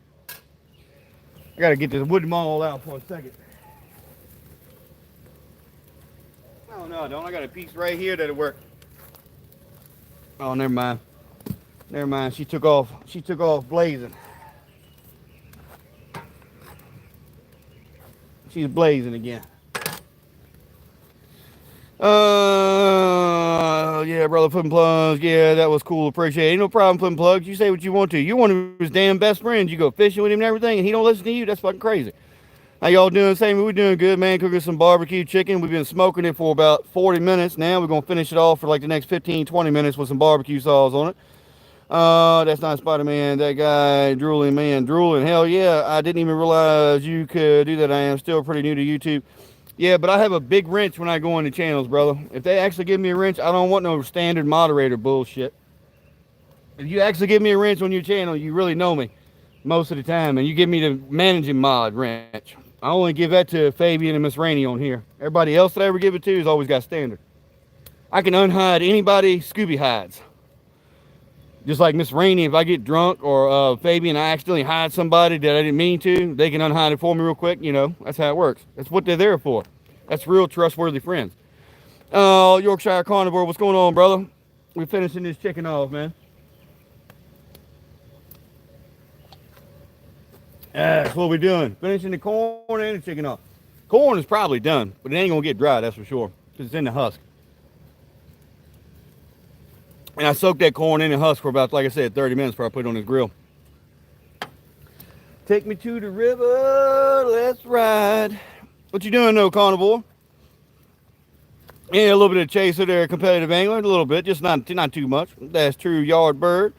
I gotta get this wood maul out for a second. Oh no, I don't. I got a piece right here that'll work. Oh, never mind. Never mind. She took off. She took off blazing. She's blazing again. Yeah, brother, flipping plugs. Yeah, that was cool. Appreciate it. Ain't no problem flipping plugs. You say what you want to. You're one of his damn best friends. You go fishing with him and everything, and he don't listen to you. That's fucking crazy. How y'all doing? Same, we're doing good, man. Cooking some barbecue chicken. We've been smoking it for about 40 minutes now. We're going to finish it off for like the next 15, 20 minutes with some barbecue sauce on it. That's not Spider-Man. That guy drooling, man. Drooling. Hell yeah. I didn't even realize you could do that. I am still pretty new to YouTube. Yeah, but I have a big wrench when I go into channels, brother. If they actually give me a wrench, I don't want no standard moderator bullshit. If you actually give me a wrench on your channel, you really know me most of the time, and you give me the managing mod wrench. I only give that to Fabian and Miss Rainey on here. Everybody else that I ever give it to has always got standard. I can unhide anybody Scooby hides. Just like Miss Rainey, if I get drunk or Fabian, I accidentally hide somebody that I didn't mean to, they can unhide it for me real quick. You know, that's how it works. That's what they're there for. That's real trustworthy friends. Yorkshire Carnivore, what's going on, brother? We're finishing this chicken off, man. That's what we're doing. Finishing the corn and the chicken off. Corn is probably done, but it ain't going to get dry, that's for sure, because it's in the husk. And I soaked that corn in the husk for about, like I said, 30 minutes before I put it on this grill. Take me to the river, let's ride. What you doing though, carnivore? Yeah, a little bit of chaser there, competitive angler, a little bit, just not too much. That's true yard bird.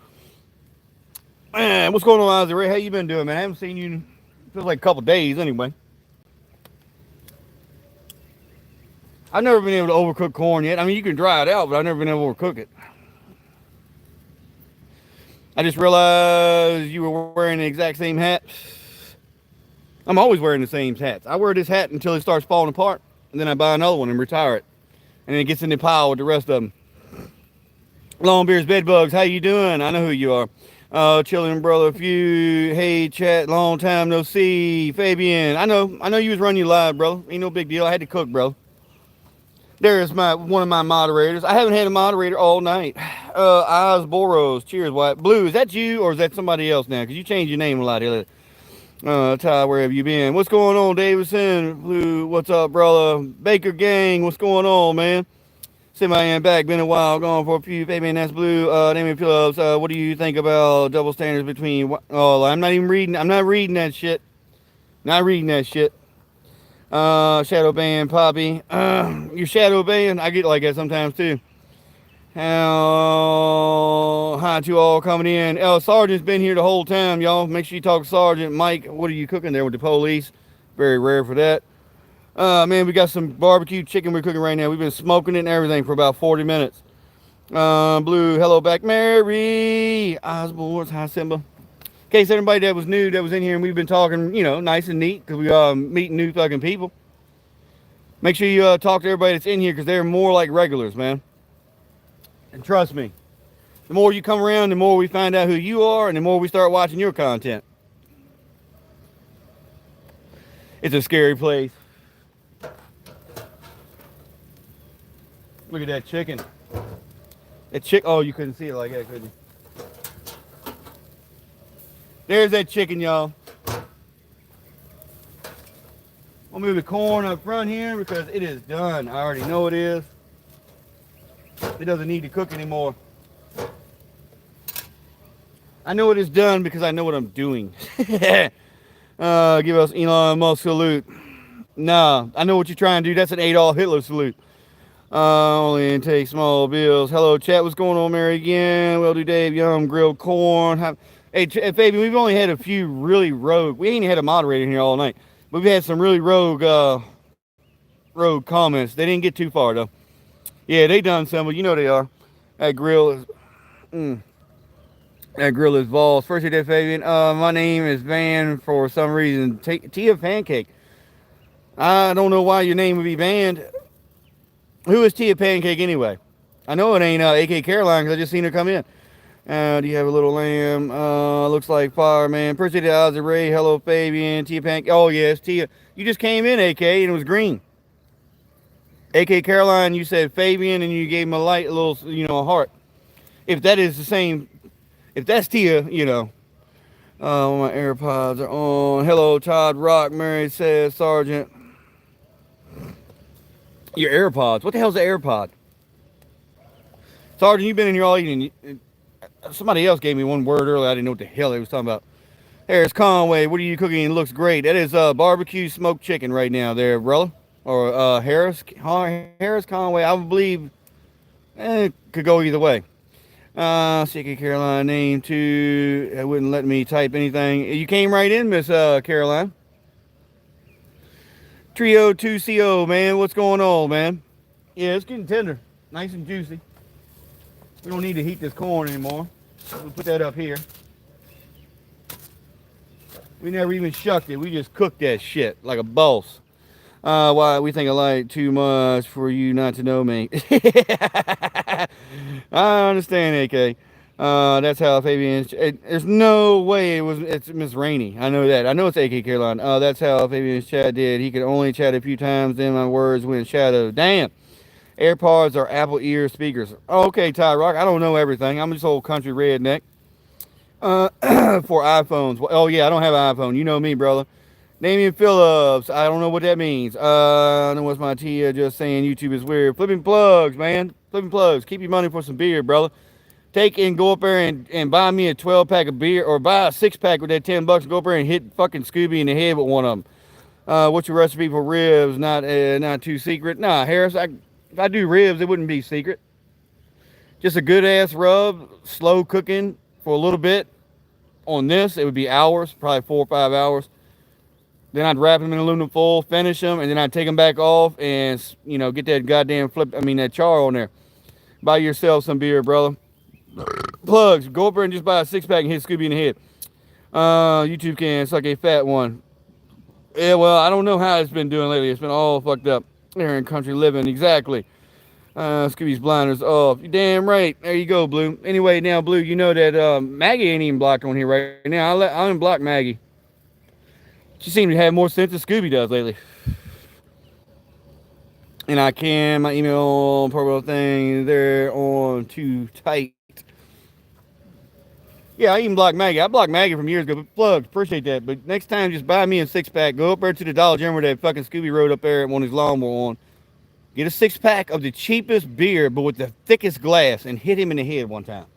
Man, what's going on, Ozzy Ray? How you been doing, man? I haven't seen you in, feels like a couple days anyway. I've never been able to overcook corn yet. I mean, you can dry it out, but I've never been able to overcook it. I just realized you were wearing the exact same hat. I'm always wearing the same hats. I wear this hat until it starts falling apart, and then I buy another one and retire it. And then it gets in the pile with the rest of them. Longbeard's Bedbugs, how you doing? I know who you are. Chilling, brother. Few. Hey, chat. Long time no see. Fabian, I know you was running you live, bro. Ain't no big deal. I had to cook, bro. There's one of my moderators. I haven't had a moderator all night. Oz Boros. Cheers, White. Blue, is that you or is that somebody else now? Because you changed your name a lot here. Ty, where have you been? What's going on, Davidson? Blue, what's up, brother? Baker Gang, what's going on, man? Semi-am back. Been a while. Gone for a few. Fabian, that's Blue. Damien Phillips. What do you think about double standards between... Oh, I'm not reading that shit. Not reading that shit. Shadow band, Poppy. Your shadow band, I get like that sometimes too. Hi to all coming in. Sergeant's been here the whole time, y'all. Make sure you talk to Sergeant. Mike, what are you cooking there with the police? Very rare for that. Man, we got some barbecue chicken we're cooking right now. We've been smoking it and everything for about 40 minutes. Blue, hello back, Mary. Osborne's, hi Simba. In case everybody that was new that was in here and we've been talking, you know, nice and neat because we meeting new fucking people. Make sure you talk to everybody that's in here because they're more like regulars, man. And trust me, the more you come around, the more we find out who you are and the more we start watching your content. It's a scary place. Look at that chicken. Oh, you couldn't see it like that, could you? There's that chicken, y'all. I'll move the corn up front here because it is done. I already know it is. It doesn't need to cook anymore. I know it is done because I know what I'm doing. Give us Elon Musk salute. Nah, I know what you're trying to do. That's an Adolf Hitler salute. Only intake small bills. Hello, chat. What's going on, Mary again? Well, do Dave. Yum, grilled corn. Hey, Fabian, we've only had a few really rogue. We ain't had a moderator in here all night. But we've had some really rogue comments. They didn't get too far, though. Yeah, they done some, but you know they are. That grill is... That grill is balls. First day, Fabian. My name is Van for some reason. Tia Pancake. I don't know why your name would be banned. Who is Tia Pancake anyway? I know it ain't AK Caroline because I just seen her come in. Do you have a little lamb? Looks like fireman. Appreciate the odds of Ray. Hello, Fabian. Tia Pancake. Oh, yes, Tia. You just came in, AK, and it was green. AK Caroline, you said Fabian, and you gave him a little, you know, a heart. If that is the same, if that's Tia, you know. My AirPods are on. Hello, Todd Rock. Mary says, Sergeant. Your AirPods. What the hell's an AirPod? Sergeant, you've been in here all evening. Somebody else gave me one word earlier. I didn't know what the hell they was talking about. Harris Conway, what are you cooking? It looks great. That is barbecue smoked chicken right now there, brother. Or Harris Conway, I believe it could go either way. CK Caroline name too. It wouldn't let me type anything. You came right in, Miss Caroline. Trio 2CO, man. What's going on, man? Yeah, it's getting tender. Nice and juicy. We don't need to heat this corn anymore. We'll put that up here. We never even shucked it. We just cooked that shit like a boss. Why we think I like too much for you not to know me. I understand, AK. That's how Fabian. There's no way it's Miss Rainey. I know that. I know it's AK Caroline. That's how Fabian's chat did. He could only chat a few times. Then my words went shadow. Damn. AirPods are Apple ear speakers. Oh, okay, Ty Rock. I don't know everything. I'm just old country redneck. For iPhones. Oh yeah, I don't have an iPhone. You know me, brother. Damian Phillips. I don't know what that means. I know what's my Tia just saying YouTube is weird. Flipping plugs, man. Flipping plugs. Keep your money for some beer, brother. Take and go up there and buy me a 12-pack of beer, or buy a 6-pack with that $10 and go up there and hit fucking Scooby in the head with one of them. What's your recipe for ribs? Not too secret. Nah, Harris. If I do ribs, it wouldn't be secret. Just a good ass rub, slow cooking for a little bit. On this, it would be hours, probably 4 or 5 hours. Then I'd wrap them in aluminum foil, finish them, and then I'd take them back off and, get that goddamn that char on there. Buy yourself some beer, brother. Plugs, go up there and just buy a 6-pack and hit Scooby in the head. YouTube can suck a fat one. Yeah, well, I don't know how it's been doing lately. It's been all fucked up. There in country living, exactly. Scooby's blinders off. You're damn right. There you go, Blue. Anyway, now, Blue, you know that Maggie ain't even blocked on here right now. I'll unblock Maggie. She seems to have more sense than Scooby does lately. And my email profile thing there on too tight. Yeah, I even blocked Maggie. I blocked Maggie from years ago, but plugs, appreciate that. But next time, just buy me a 6-pack. Go up there to the Dollar General where that fucking Scooby rode up there on his lawnmower on. Get a 6-pack of the cheapest beer, but with the thickest glass, and hit him in the head one time.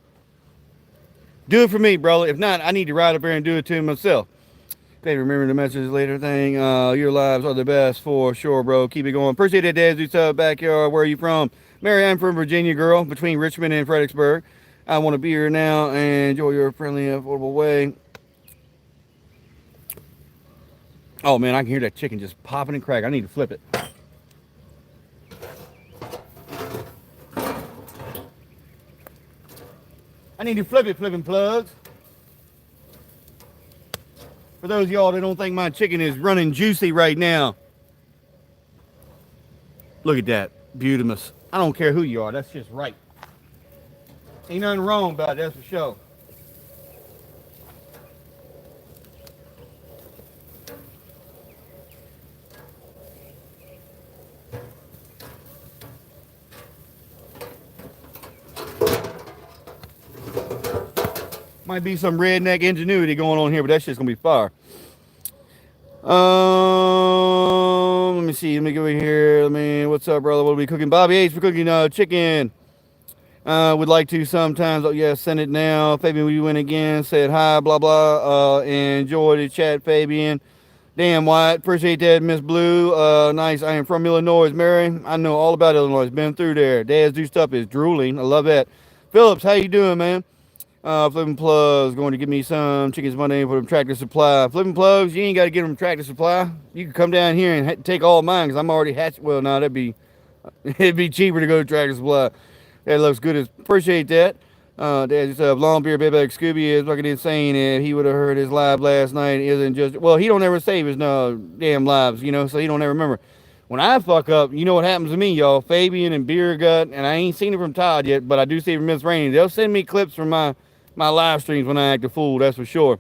Do it for me, brother. If not, I need to ride up there and do it to him myself. Okay, remember the message later thing. Your lives are the best for sure, bro. Keep it going. Appreciate it, Dad. Do backyard. Where are you from? Mary, I'm from Virginia, girl, between Richmond and Fredericksburg. I want to be here now and enjoy your friendly, affordable way. Oh, man, I can hear that chicken just popping and cracking. I need to flip it. I need to flip it, flipping plugs. For those of y'all that don't think my chicken is running juicy right now. Look at that. Beautimous. I don't care who you are. That's just right. Ain't nothing wrong about it, that's for sure. Might be some redneck ingenuity going on here, but that shit's gonna be fire. Let me see. Let me go in here. What's up, brother? What are we cooking? Bobby H, we're cooking chicken. Would like to sometimes. Oh yeah, send it now. Fabian, we win again. Said hi, blah blah. Enjoy the chat, Fabian. Damn, Wyatt. Appreciate that, Miss Blue. Nice. I am from Illinois, Mary. I know all about Illinois. Been through there. Dad's do stuff is drooling. I love that. Phillips, how you doing, man? Flipping plugs, going to give me some chickens Monday for them Tractor Supply. Flipping plugs, you ain't got to get them Tractor Supply. You can come down here and take all mine because I'm already hatched. Well, no, it'd be cheaper to go to Tractor Supply. That looks good. Appreciate that. Dad just long beard, baby, like Scooby is fucking insane. And he would have heard his live last night. Isn't just well, he don't ever save his damn lives, so he don't ever remember. When I fuck up, you know what happens to me, y'all. Fabian and Beer Gut, and I ain't seen it from Todd yet, but I do see it from Miss Rainey. They'll send me clips from my live streams when I act a fool, that's for sure.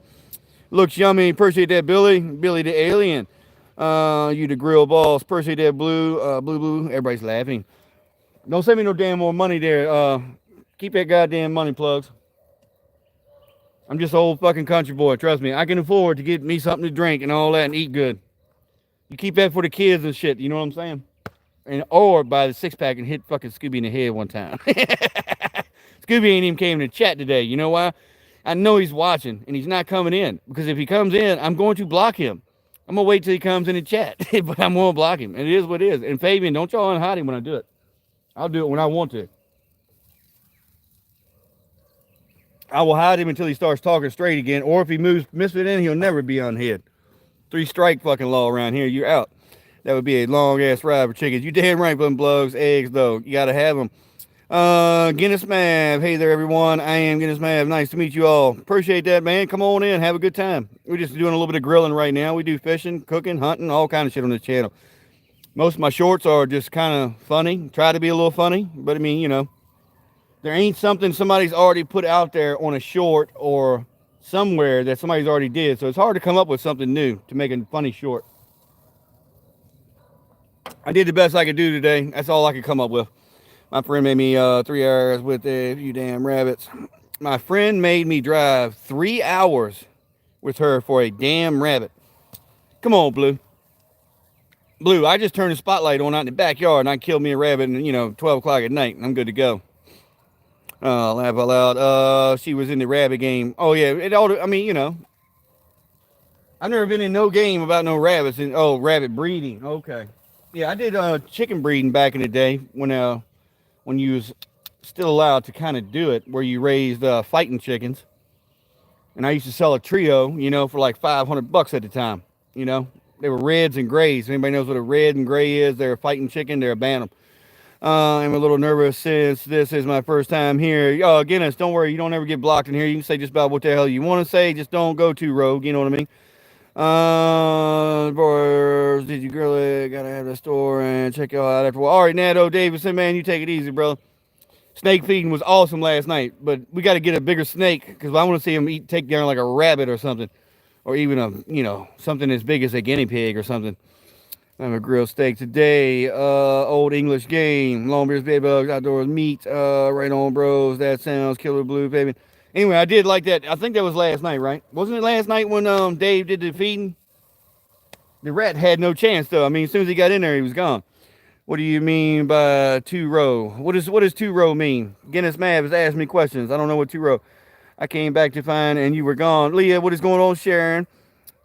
Looks yummy. Appreciate that, Billy. Billy the alien. You the grill boss. Appreciate that, Blue. Blue. Everybody's laughing. Don't send me no damn more money there. Keep that goddamn money, plugs. I'm just an old fucking country boy. Trust me. I can afford to get me something to drink and all that and eat good. You keep that for the kids and shit. You know what I'm saying? Or buy the 6-pack and hit fucking Scooby in the head one time. Scooby ain't even came in the chat today. You know why? I know he's watching, and he's not coming in. Because if he comes in, I'm going to block him. I'm going to wait till he comes in the chat. But I'm going to block him. And it is what it is. And Fabian, don't y'all unhide him when I do it. I'll do it when I want to. I will hide him until he starts talking straight again. Or if he moves Misfit in, he'll never be unhid. 3-strike fucking law around here. You're out. That would be a long-ass ride for chickens. You damn right, button plugs, eggs, though. You got to have them. Guinness Mav. Hey there, everyone. I am Guinness Mav. Nice to meet you all. Appreciate that, man. Come on in. Have a good time. We're just doing a little bit of grilling right now. We do fishing, cooking, hunting, all kind of shit on this channel. Most of my shorts are just kind of funny. Try to be a little funny. But, I mean, you know, there ain't something somebody's already put out there on a short or somewhere that somebody's already did. So it's hard to come up with something new to make a funny short. I did the best I could do today. That's all I could come up with. My friend made me 3 hours with a few damn rabbits. My friend made me drive 3 hours with her for a damn rabbit. Come on, Blue. Blue, I just turned the spotlight on out in the backyard and I killed me a rabbit and, you know, 12 o'clock at night and I'm good to go. Laugh out loud. She was in the rabbit game. Oh, yeah. It all, I mean, you know. I've never been in no game about no rabbits. And, oh, rabbit breeding. Okay. Yeah, I did chicken breeding back in the day when you was still allowed to kind of do it, where you raised fighting chickens. And I used to sell a trio, you know, for like $500 at the time. You know, they were reds and grays. Anybody knows what a red and gray is? They're a fighting chicken. They're a bantam. I'm a little nervous since this is my first time here. Guinness, don't worry. You don't ever get blocked in here. You can say just about what the hell you want to say. Just don't go too rogue. You know what I mean? Boys, did you grill it? Gotta have the store and check y'all out after a while. All right, Nato Davidson, man, you take it easy, bro. Snake feeding was awesome last night, but we got to get a bigger snake because I want to see him take down like a rabbit or something, or even a, you know, something as big as a guinea pig or something. I'm a grilled steak today. Old English game, long beers, bed bugs, outdoors meat. Right on, bros. That sounds killer blue, baby. Anyway, I did like that. I think that was last night, right? Wasn't it last night when Dave did the feeding? The rat had no chance, though. I mean, as soon as he got in there, he was gone. What do you mean by 2-row? What does 2-row mean? Guinness Mav has asked me questions. I don't know what 2-row. I came back to find and you were gone. Leah, what is going on, Sharon?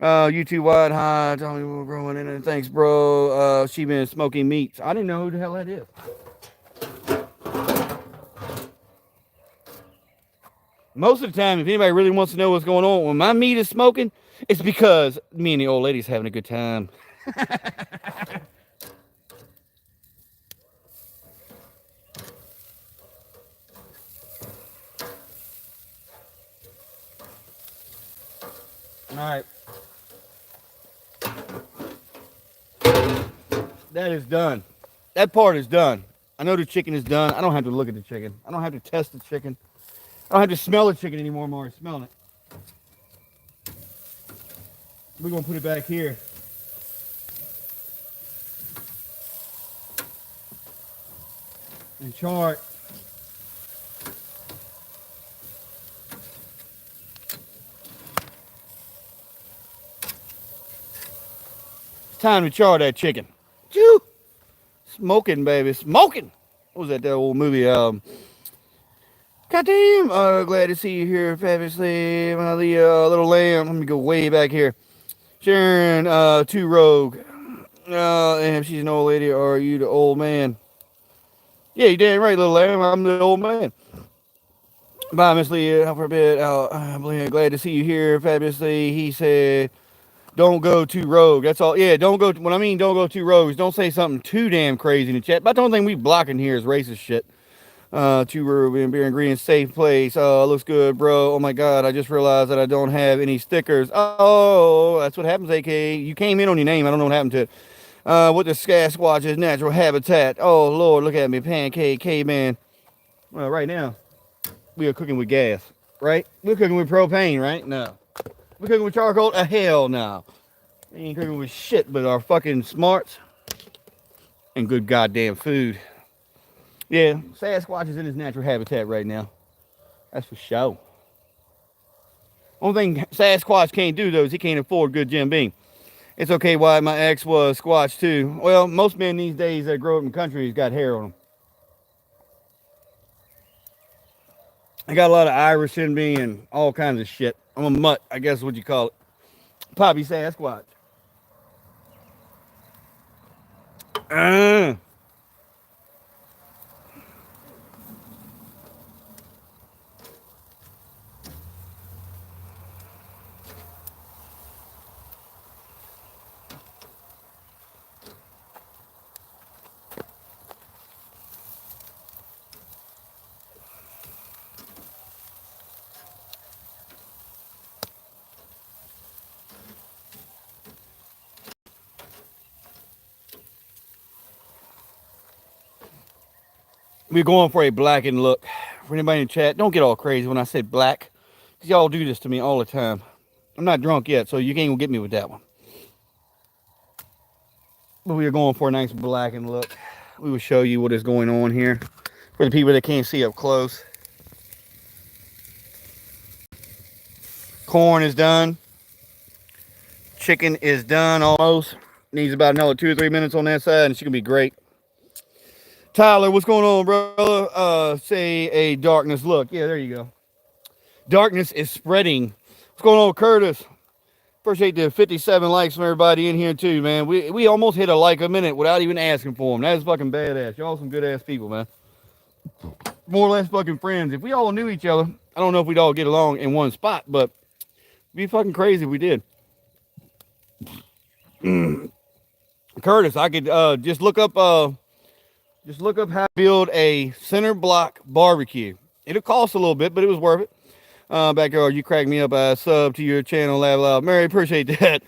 You too wide high. Tell me we're growing in it. Thanks, bro. She been smoking meats. I didn't know who the hell that is. Most of the time, if anybody really wants to know what's going on, when my meat is smoking, it's because me and the old lady's having a good time. All right. That is done. That part is done. I know the chicken is done. I don't have to look at the chicken. I don't have to test the chicken. I don't have to smell the chicken anymore. I'm already smelling it. We're going to put it back here. And char it. It's time to char that chicken. Choo! Smoking, baby. Smoking! What was that old movie? Goddamn, glad to see you here, fabulously. The little lamb. Let me go way back here. Sharon, 2-rogue. And she's an old lady, or are you the old man? Yeah, you damn right, little lamb. I'm the old man. Bye, Miss Leah. For a bit. I'm glad to see you here, fabulously. He said, don't go too rogue. That's all. Yeah, don't go. What I mean, don't go too rogue. Don't say something too damn crazy in the chat. But the only thing we blocking here is racist shit. 2-rogue and beer ingredients, safe place. Looks good, bro. Oh my god, I just realized that I don't have any stickers. Oh, that's what happens, AK. You came in on your name. I don't know what happened to it. What the Sasquatch's natural habitat. Oh lord, look at me, pancake caveman. Well, right now we are cooking with gas, right? We're cooking with propane, right? No. We're cooking with charcoal? Hell no. We ain't cooking with shit but our fucking smarts and good goddamn food. Yeah, Sasquatch is in his natural habitat right now. That's for sure. Only thing Sasquatch can't do, though, is he can't afford good Jim Beam. It's okay, why my ex was Squatch, too. Well, most men these days that grow up in the country has got hair on them. I got a lot of Irish in me and all kinds of shit. I'm a mutt, I guess is what you call it. Poppy Sasquatch. Uh, we're going for a blackened look. For anybody in the chat, don't get all crazy when I say black. Because y'all do this to me all the time. I'm not drunk yet, so you can't even get me with that one. But we are going for a nice blackened look. We will show you what is going on here. For the people that can't see up close. Corn is done. Chicken is done almost. Needs about another 2 or 3 minutes on that side, and it's going to be great. Tyler, what's going on, brother? Say a darkness look. Yeah, there you go. Darkness is spreading. What's going on, Curtis? Appreciate the 57 likes from everybody in here, too, man. We almost hit a like a minute without even asking for them. That is fucking badass. Y'all some good-ass people, man. More or less fucking friends. If we all knew each other, I don't know if we'd all get along in one spot, but it'd be fucking crazy if we did. Curtis, I could just look up how to build a center block barbecue. It'll cost a little bit, but it was worth it. Backyard, you cracked me up. I sub to your channel, laugh loud. Mary, appreciate that.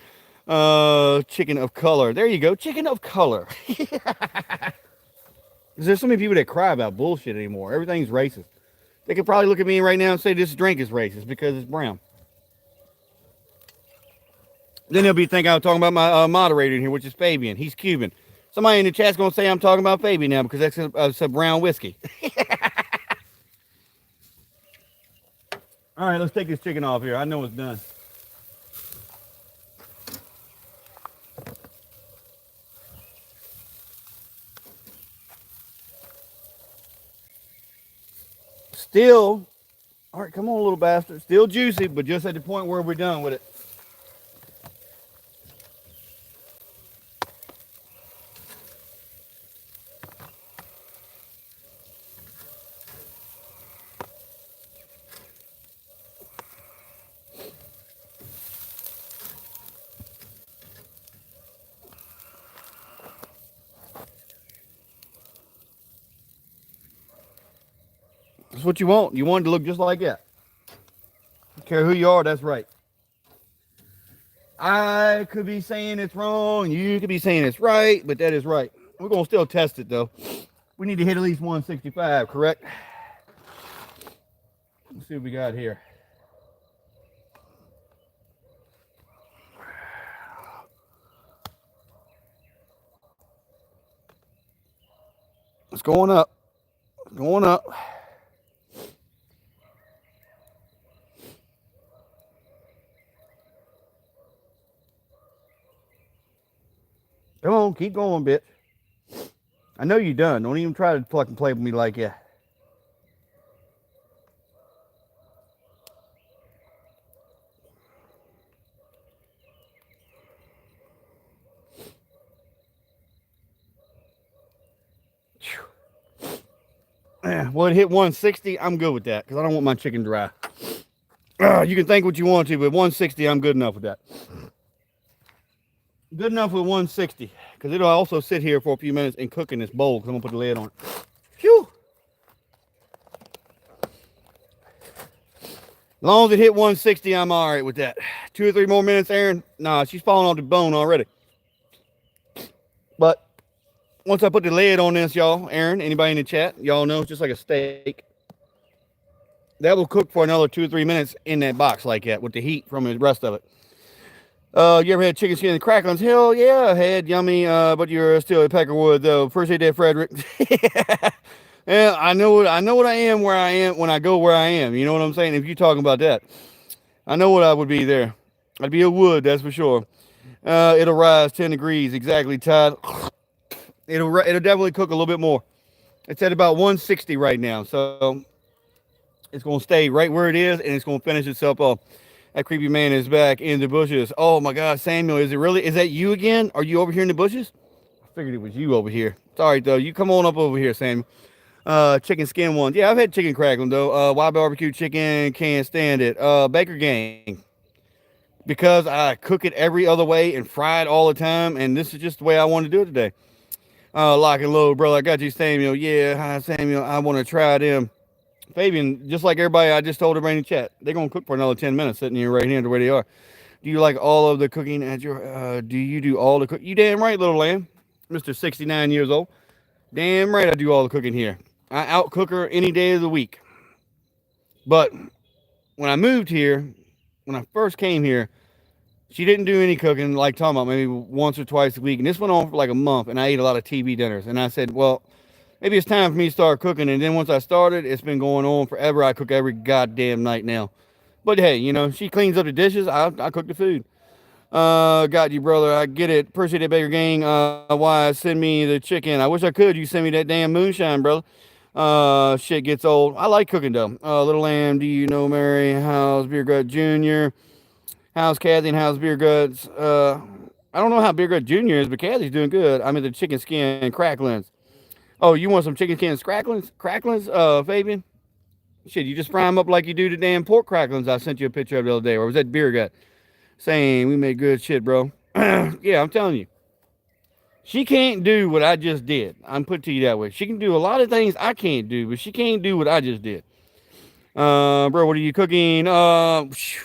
Chicken of color. There you go, chicken of color. There's so many people that cry about bullshit anymore. Everything's racist. They could probably look at me right now and say this drink is racist because it's brown. Then they'll be thinking I'm talking about my moderator in here, which is Fabian. He's Cuban. Somebody in the chat's going to say I'm talking about Fabian now because that's a brown whiskey. All right, let's take this chicken off here. I know it's done. Still, all right, come on, little bastard. Still juicy, but just at the point where we're done with it. That's what you want. You want it to look just like that. Don't care who you are, that's right. I could be saying it's wrong, you could be saying it's right, but that is right. We're going to still test it, though. We need to hit at least 165, correct? Let's see what we got here. It's going up. It's going up. Come on, keep going, bitch. I know you're done. Don't even try to fucking play with me like that. Well, it hit 160. I'm good with that because I don't want my chicken dry. You can think what you want to, but 160, I'm good enough with that. Good enough with 160 because it'll also sit here for a few minutes and cook in this bowl because I'm going to put the lid on it. Phew. As long as it hit 160, I'm all right with that. 2 or 3 more minutes, Aaron. Nah, she's falling off the bone already. But once I put the lid on this, y'all, Aaron, anybody in the chat, y'all know it's just like a steak. That will cook for another 2 or 3 minutes in that box like that with the heat from the rest of it. You ever had chicken skin and cracklings? Hell yeah, I had. Yummy, but you're still a Peckerwood, though. Appreciate that, Frederick. Yeah, I know what I am where I am when I go where I am. You know what I'm saying? If you're talking about that, I know what I would be there. I'd be a wood, that's for sure. It'll rise 10 degrees, exactly, Todd. It'll definitely cook a little bit more. It's at about 160 right now, so It's going to stay right where it is, and it's going to finish itself off. That creepy man is back in the bushes. Oh my God, Samuel, is it really? Is that you again? Are you over here in the bushes? I figured it was you over here. Sorry though. You come on up over here, Samuel. Chicken skin ones. Yeah, I've had chicken crackling though. Wild barbecue chicken, can't stand it. Baker Gang. Because I cook it every other way and fry it all the time, and this is just the way I want to do it today. Lock and load, brother. I got you, Samuel. Yeah, hi, Samuel. I want to try them. Fabian, just like everybody, I just told everybody in the chat, they're going to cook for another 10 minutes sitting here right here the way they are. Do you like all of the cooking at your, do you do all the cooking? You damn right, little lamb. Mr. 69 years old. Damn right I do all the cooking here. I outcook her any day of the week. But when I moved here, when I first came here, she didn't do any cooking, like talking about maybe once or twice a week. And this went on for like a month, and I ate a lot of TV dinners. And I said, well, maybe it's time for me to start cooking. And then once I started, it's been going on forever. I cook every goddamn night now. But hey, you know, she cleans up the dishes. I cook the food. Got you, brother. I get it. Appreciate it, Baker Gang. Why send me the chicken? I wish I could. You send me that damn moonshine, brother. Shit gets old. I like cooking though. Little Lamb, do you know Mary? How's Beer Gut Jr.? How's Kathy and how's Beer Guts? I don't know how Beer Gut Jr. is, but Kathy's doing good. I'm in the chicken skin cracklings. Oh, you want some chicken skin cracklings, Fabian? Shit, you just fry them up like you do the damn pork cracklings I sent you a picture of the other day. Or was that Beer Gut? Saying we made good shit, bro. Yeah, I'm telling you. She can't do what I just did. I'm put to you that way. She can do a lot of things I can't do, but she can't do what I just did. Bro, what are you cooking?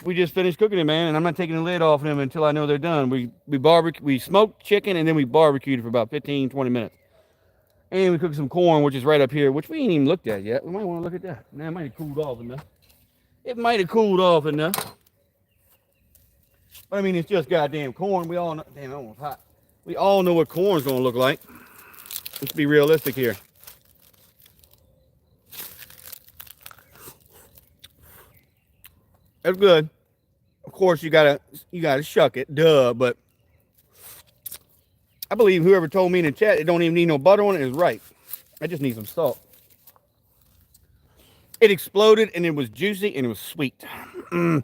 We just finished cooking it, man, and I'm not taking the lid off them until I know they're done. We smoked chicken, and then we barbecued it for about 15, 20 minutes. And we cooked some corn, which is right up here, which we ain't even looked at yet. We might want to look at that. Man, it might have cooled off enough. It might have cooled off enough. But I mean, it's just goddamn corn. We all know, damn, that one's hot. We all know what corn's gonna look like. Let's be realistic here. That's good. Of course, you gotta shuck it, duh. But I believe whoever told me in the chat it don't even need no butter on it is right. I just need some salt. It exploded and it was juicy and it was sweet. Bro,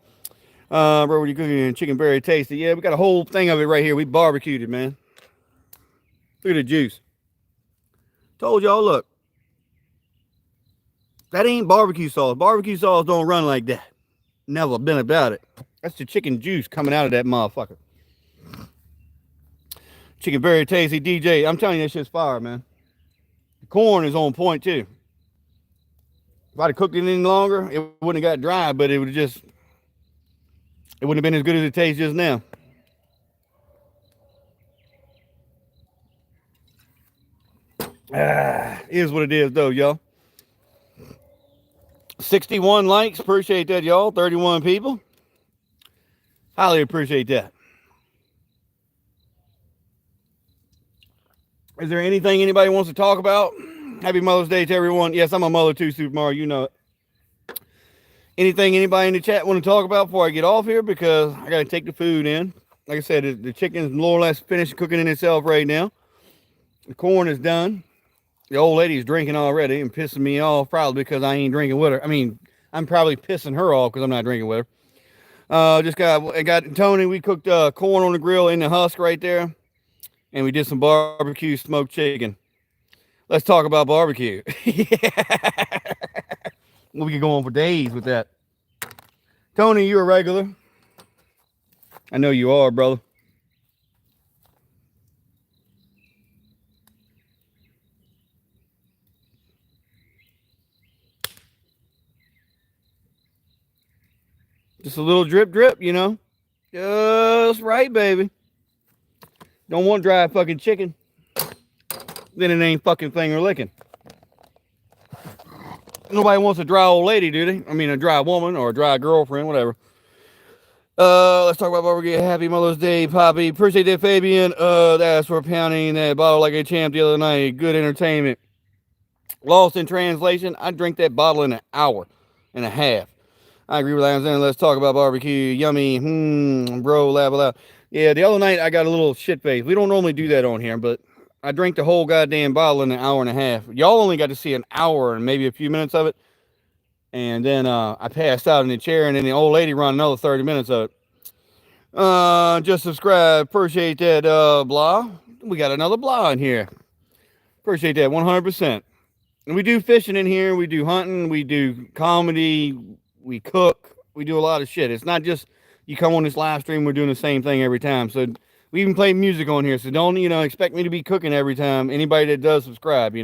what are you cooking? Chicken very tasty. Yeah, we got a whole thing of it right here. We barbecued it, man. Look at the juice. Told y'all, look. That ain't barbecue sauce. Barbecue sauce don't run like that. Never been about it. That's the chicken juice coming out of that motherfucker. Chicken very tasty. DJ, I'm telling you, that shit's fire, man. The corn is on point, too. If I'd have cooked it any longer, it wouldn't have got dry, but it would have just... It wouldn't have been as good as it tastes just now. Is what it is, though, y'all. 61 likes. Appreciate that, y'all. 31 people. Highly appreciate that. Is there anything anybody wants to talk about? Happy Mother's Day to everyone. Yes, I'm a mother too, Super Mario. You know it. Anything anybody in the chat want to talk about before I get off here? Because I got to take the food in. Like I said, the chicken's more or less finished cooking in itself right now. The corn is done. The old lady's drinking already and pissing me off probably because I ain't drinking with her. I mean, I'm probably pissing her off because I'm not drinking with her. Just got Tony. We cooked corn on the grill in the husk right there. And we did some barbecue smoked chicken. Let's talk about barbecue. We could go on for days with that. Tony, you're a regular. I know you are, brother. Just a little drip, drip, you know. Just right, baby. Don't want dry fucking chicken. Then it ain't fucking finger licking. Nobody wants a dry old lady, do they? I mean, a dry woman or a dry girlfriend, whatever. Let's talk about barbecue. Happy Mother's Day, Poppy. Appreciate that, Fabian. That's for pounding that bottle like a champ the other night. Good entertainment. Lost in translation. I drank that bottle in an hour and a half. I agree with Alexander. Let's talk about barbecue. Yummy. Bro, laugh aloud. Yeah, the other night I got a little shit face. We don't normally do that on here, but I drank the whole goddamn bottle in an hour and a half. Y'all only got to see an hour and maybe a few minutes of it. And then I passed out in the chair, and then the old lady run another 30 minutes of it. Just subscribe. Appreciate that, blah. We got another blah in here. Appreciate that 100%. And we do fishing in here. We do hunting. We do comedy. We cook. We do a lot of shit. It's not just you come on this live stream, we're doing the same thing every time. So we even play music on here. So don't, expect me to be cooking every time. Anybody that does subscribe,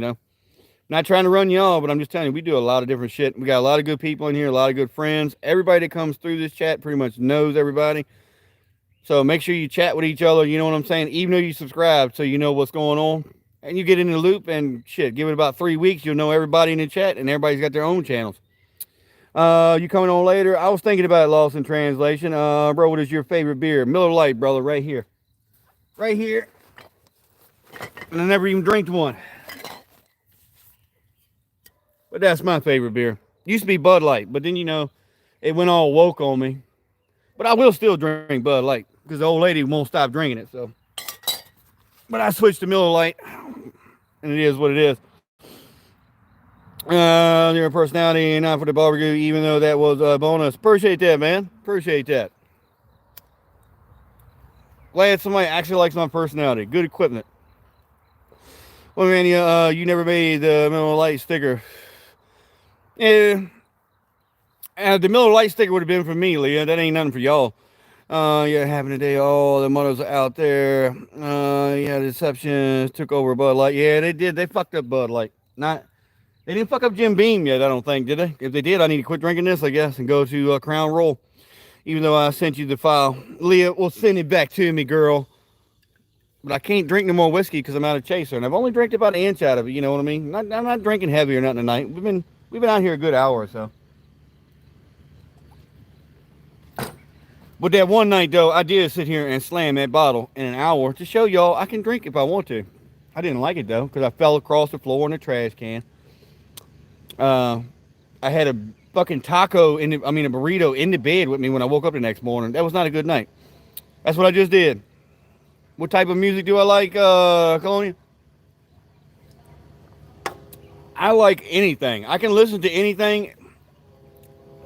Not trying to run you all, but I'm just telling you, we do a lot of different shit. We got a lot of good people in here, a lot of good friends. Everybody that comes through this chat pretty much knows everybody. So make sure you chat with each other, you know what I'm saying? Even though you subscribe, so you know what's going on. And you get in the loop, and shit, give it about 3 weeks, you'll know everybody in the chat, and everybody's got their own channels. You coming on later? I was thinking about it, lost in translation. Bro, what is your favorite beer? Miller Lite, brother, right here. Right here. And I never even drank one. But that's my favorite beer. Used to be Bud Light, but then, it went all woke on me. But I will still drink Bud Light, because the old lady won't stop drinking it, so. But I switched to Miller Lite, and it is what it is. Your personality, not for the barbecue, even though that was a bonus. Appreciate that, man. Appreciate that. Glad somebody actually likes my personality. Good equipment. Well, man, you never made the Miller Lite sticker. Yeah. The Miller Lite sticker would have been for me, Leah. That ain't nothing for y'all. Yeah, having a day. Oh, the mothers are out there. Yeah, deceptions took over Bud Light. Yeah, they did. They fucked up Bud Light. They didn't fuck up Jim Beam yet, I don't think, did they? If they did, I need to quit drinking this, I guess, and go to Crown Royal. Even though I sent you the file. Leah, will send it back to me, girl. But I can't drink no more whiskey because I'm out of chaser. And I've only drank about an inch out of it, you know what I mean? I'm not drinking heavy or nothing tonight. We've been out here a good hour or so. But that one night, though, I did sit here and slam that bottle in an hour to show y'all I can drink if I want to. I didn't like it, though, because I fell across the floor in a trash can. I had a fucking taco, a burrito in the bed with me when I woke up the next morning. That was not a good night. That's what I just did. What type of music do I like, Colonia? I like anything. I can listen to anything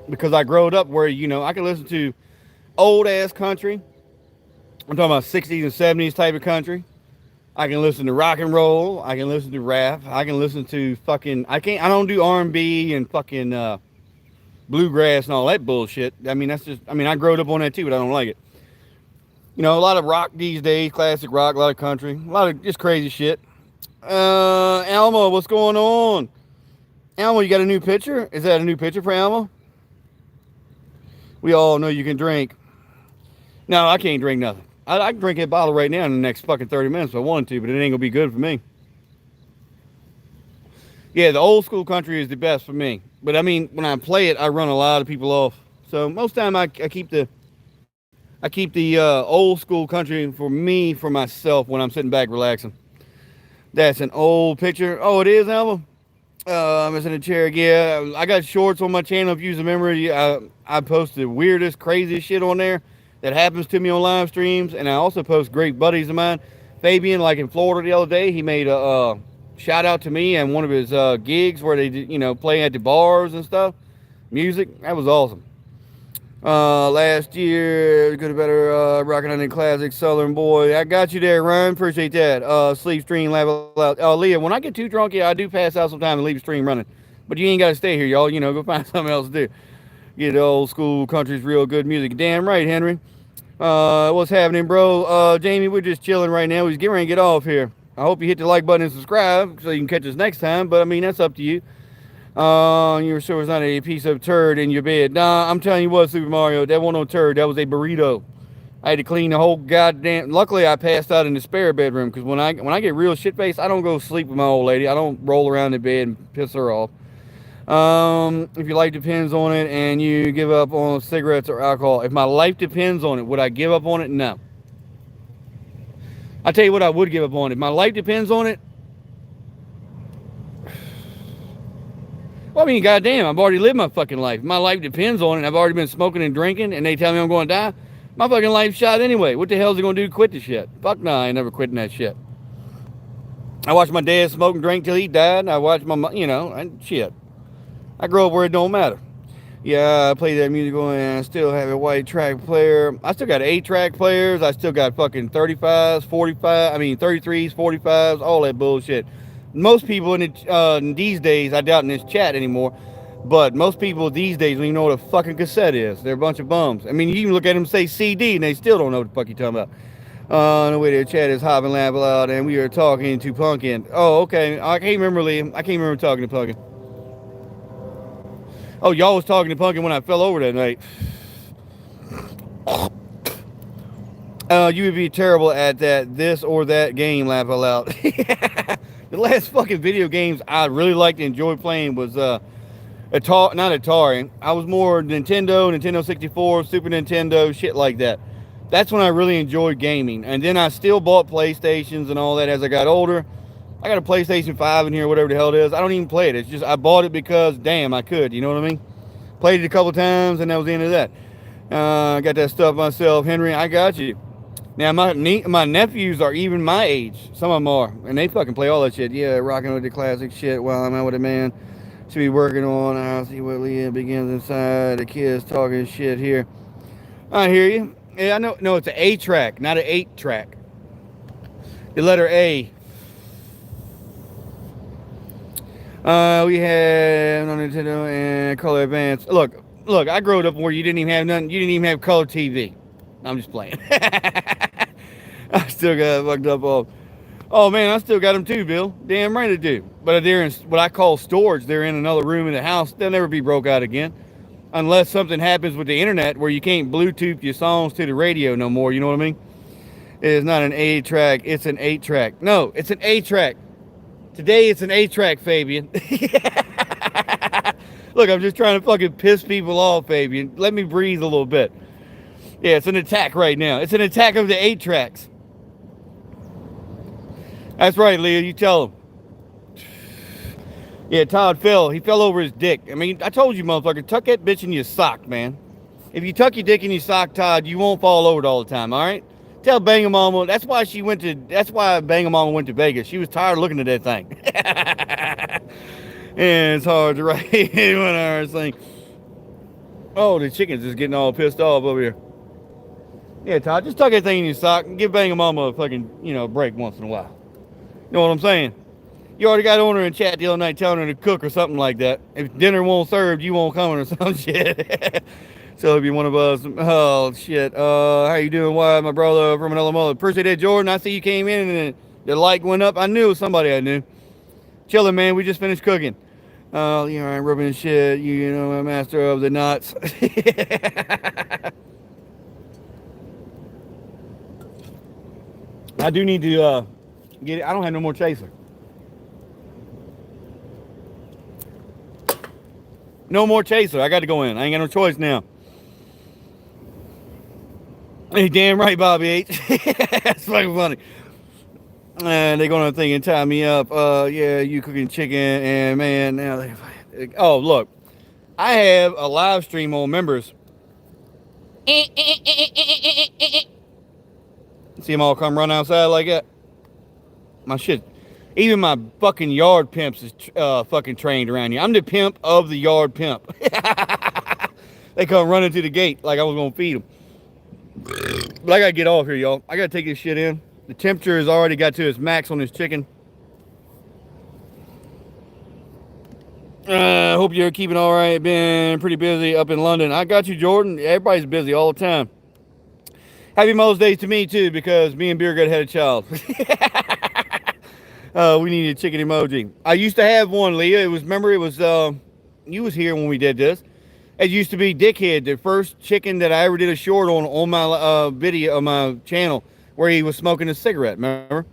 because I growed up where, I can listen to old ass country. I'm talking about 60s and 70s type of country. I can listen to rock and roll. I can listen to rap. I can listen to I don't do R&B and fucking bluegrass and all that bullshit. I growed up on that too, but I don't like it. A lot of rock these days, classic rock, a lot of country, a lot of just crazy shit. Alma, what's going on? Alma, you got a new picture? Is that a new picture for Alma? We all know you can drink. No, I can't drink nothing. I can drink that bottle right now in the next fucking 30 minutes if I wanted to, but it ain't gonna be good for me. Yeah, the old school country is the best for me. But when I play it, I run a lot of people off. So most time I keep the old school country for me, for myself, when I'm sitting back relaxing. That's an old picture. Oh, it is, Alma? I'm in a chair. Yeah, I got shorts on my channel. If you use a memory, I post the weirdest, craziest shit on there that happens to me on live streams. And I also post great buddies of mine. Fabian, like in Florida the other day, he made a shout out to me and one of his gigs where they did, play at the bars and stuff. Music. That was awesome. Last year, good or better, rocking on the classic Southern boy. I got you there, Ryan. Appreciate that. Sleep stream, laugh out loud. Leah, when I get too drunk, yeah, I do pass out sometime and leave the stream running. But you ain't got to stay here, y'all. Go find something else to do. Get the old school country's real good music. Damn right, Henry. What's happening, bro? Jamie, we're just chilling right now. We're getting ready to get off here. I hope you hit the like button and subscribe so you can catch us next time. But, that's up to you. You were sure it's not a piece of turd in your bed. Nah, I'm telling you what, Super Mario, that wasn't no turd. That was a burrito. I had to clean the whole goddamn... Luckily, I passed out in the spare bedroom, because when I get real shit-faced, I don't go sleep with my old lady. I don't roll around in bed and piss her off. If your life depends on it and you give up on cigarettes or alcohol. If my life depends on it, would I give up on it? No. I'll tell you what I would give up on. If my life depends on it, well, goddamn, I've already lived my fucking life. My life depends on it. I've already been smoking and drinking, and they tell me I'm going to die. My fucking life's shot anyway. What the hell is it going to do to quit the shit? Fuck nah, I ain't never quitting that shit. I watched my dad smoke and drink till he died. I watched my, shit. I grew up where it don't matter. Yeah, I played that music and I still have a white track player. I still got 8-track players. I still got fucking 35s, 45, I mean 33s, 45s, all that bullshit. Most people these days, I doubt in this chat anymore, but most people these days don't even know what a fucking cassette is. They're a bunch of bums. I mean, you even look at them and say CD and they still don't know what the fuck you talking about. The way their chat is hopping, laugh loud, and we are talking to Punkin. Oh, okay. I can't remember, Liam. I can't remember talking to Punkin. Oh, y'all was talking to Punkin when I fell over that night. You would be terrible at this or that game, laugh out loud. The last fucking video games I really liked and enjoyed playing was Atari, not Atari. I was more Nintendo 64, Super Nintendo, shit like that. That's when I really enjoyed gaming. And then I still bought PlayStations and all that as I got older. I got a PlayStation 5 in here, whatever the hell it is. I don't even play it. It's just I bought it because, damn, I could. You know what I mean? Played it a couple times, and that was the end of that. I got that stuff myself. Henry, I got you. Now, my nephews are even my age. Some of them are. And they fucking play all that shit. Yeah, rocking with the classic shit while I'm out with a man. Should be working on. I'll see what Leah begins inside. The kids talking shit here. I hear you. Yeah, I know. No, it's an A track, not an 8-track. The letter A. We had on Nintendo and Color Advance. Look, I grew up where you didn't even have nothing. You didn't even have color TV. I'm just playing. I still got fucked up all. Oh man, I still got them too, Bill. Damn right I do. But they're in what I call storage. They're in another room in the house. They'll never be broke out again. Unless something happens with the internet where you can't Bluetooth your songs to the radio no more. You know what I mean? It's not an 8-track. It's an 8-track. No, it's an 8-track. Today it's an 8-track, Fabian. Look, I'm just trying to fucking piss people off, Fabian. Let me breathe a little bit. Yeah, it's an attack right now. It's an attack of the 8-tracks. That's right, Leah. You tell him. Yeah, Todd fell. He fell over his dick. I mean, I told you, motherfucker, tuck that bitch in your sock, man. If you tuck your dick in your sock, Todd, you won't fall over it all the time, all right? Tell Bang Mama, that's why Bang Mama went to Vegas. She was tired of looking at that thing. And it's hard to write one hour thing. Oh, the chicken's just getting all pissed off over here. Yeah, Todd, just tuck that thing in your sock and give Bang Mama a fucking, break once in a while. You know what I'm saying? You already got on her in chat the other night telling her to cook or something like that. If dinner won't serve, you won't come or some shit. So if you're one of us, oh shit. How you doing? Why, my brother from another mother? Appreciate that, Jordan. I see you came in and the light went up. I knew it was somebody I knew. Chilling, man. We just finished cooking. I'm rubbing shit. You know, a master of the nuts. I do need to get it. I don't have no more chaser. No more chaser. I got to go in. I ain't got no choice now. Hey, damn right, Bobby H. That's fucking funny. And they're gonna think and tie me up. Yeah, you cooking chicken, and man, now they. Oh, look, I have a live stream on members. See them all come run outside like that. My shit. Even my fucking yard pimps is fucking trained around here. I'm the pimp of the yard pimp. They come running to the gate like I was gonna feed them. But I gotta get off here, y'all. I gotta take this shit in. The temperature has already got to its max on this chicken. Hope you're keeping all right. Been pretty busy up in London. I got you, Jordan. Everybody's busy all the time. Happy Mother's Day to me too, because me and Beer Gut had a child. We needed a chicken emoji. I used to have one, Leah. You was here when we did this. It used to be Dickhead, the first chicken that I ever did a short on my video on my channel, where he was smoking a cigarette. Remember?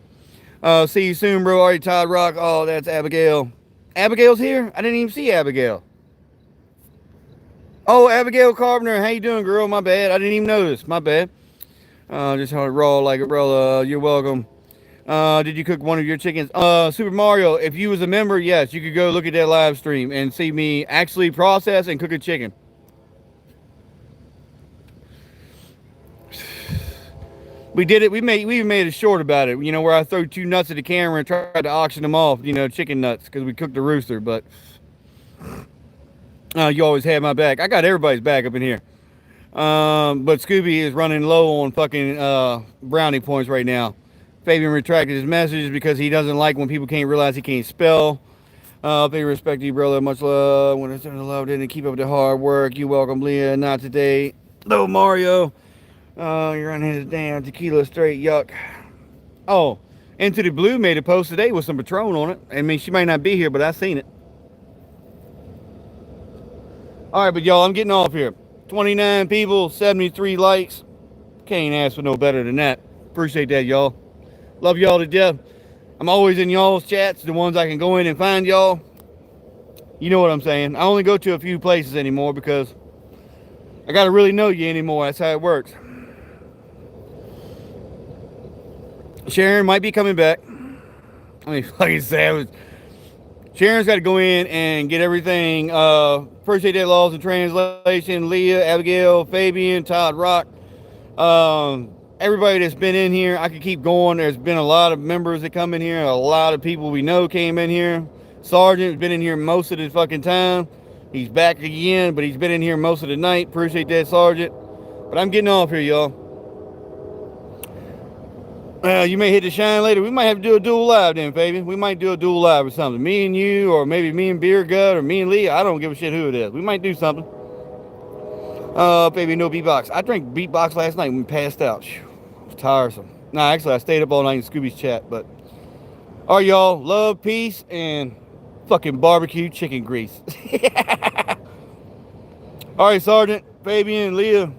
See you soon, bro. Alright, Todd Rock. Oh, that's Abigail. Abigail's here? I didn't even see Abigail. Oh, Abigail Carpenter. How you doing, girl? My bad. I didn't even notice. My bad. Just hard raw like a brother. You're welcome. Did you cook one of your chickens? Super Mario, if you was a member, yes, you could go look at that live stream and see me actually process and cook a chicken. We did it. We even made a short about it, where I throw 2 nuts at the camera and tried to auction them off, chicken nuts, because we cooked the rooster. But You always have my back. I got everybody's back up in here. But Scooby is running low on fucking brownie points right now. Fabian retracted his message because he doesn't like when people can't realize he can't spell. They respect you, brother. Much love. When it's in the love, didn't keep up the hard work. You welcome, Leah. Not today. No, Mario. You're on his damn tequila straight. Yuck. Oh, Into the Blue made a post today with some Patron on it. I mean, she might not be here, but I seen it. All right, but y'all, I'm getting off here. 29 people, 73 likes. Can't ask for no better than that. Appreciate that, y'all. Love y'all to death. I'm always in y'all's chats, the ones I can go in and find y'all. You know what I'm saying. I only go to a few places anymore because I got to really know you anymore. That's how it works. Sharon might be coming back. I mean, like I said, Sharon's got to go in and get everything. Appreciate that, Laws and Translation. Leah, Abigail, Fabian, Todd Rock. Everybody that's been in here, I could keep going. There's been a lot of members that come in here. A lot of people we know came in here. Sergeant's been in here most of the fucking time. He's back again, but he's been in here most of the night. Appreciate that, Sergeant. But I'm getting off here, y'all. You may hit the shine later. We might have to do a dual live then, baby. We might do a dual live or something. Me and you, or maybe me and Beer Gut, or me and Lee. I don't give a shit who it is. We might do something. Baby, no beatbox. I drank beatbox last night when we passed out. It was tiresome. Nah, actually, I stayed up all night in Scooby's chat. But, all right, y'all. Love, peace, and fucking barbecue chicken grease. All right, Sergeant, Fabian, Leah.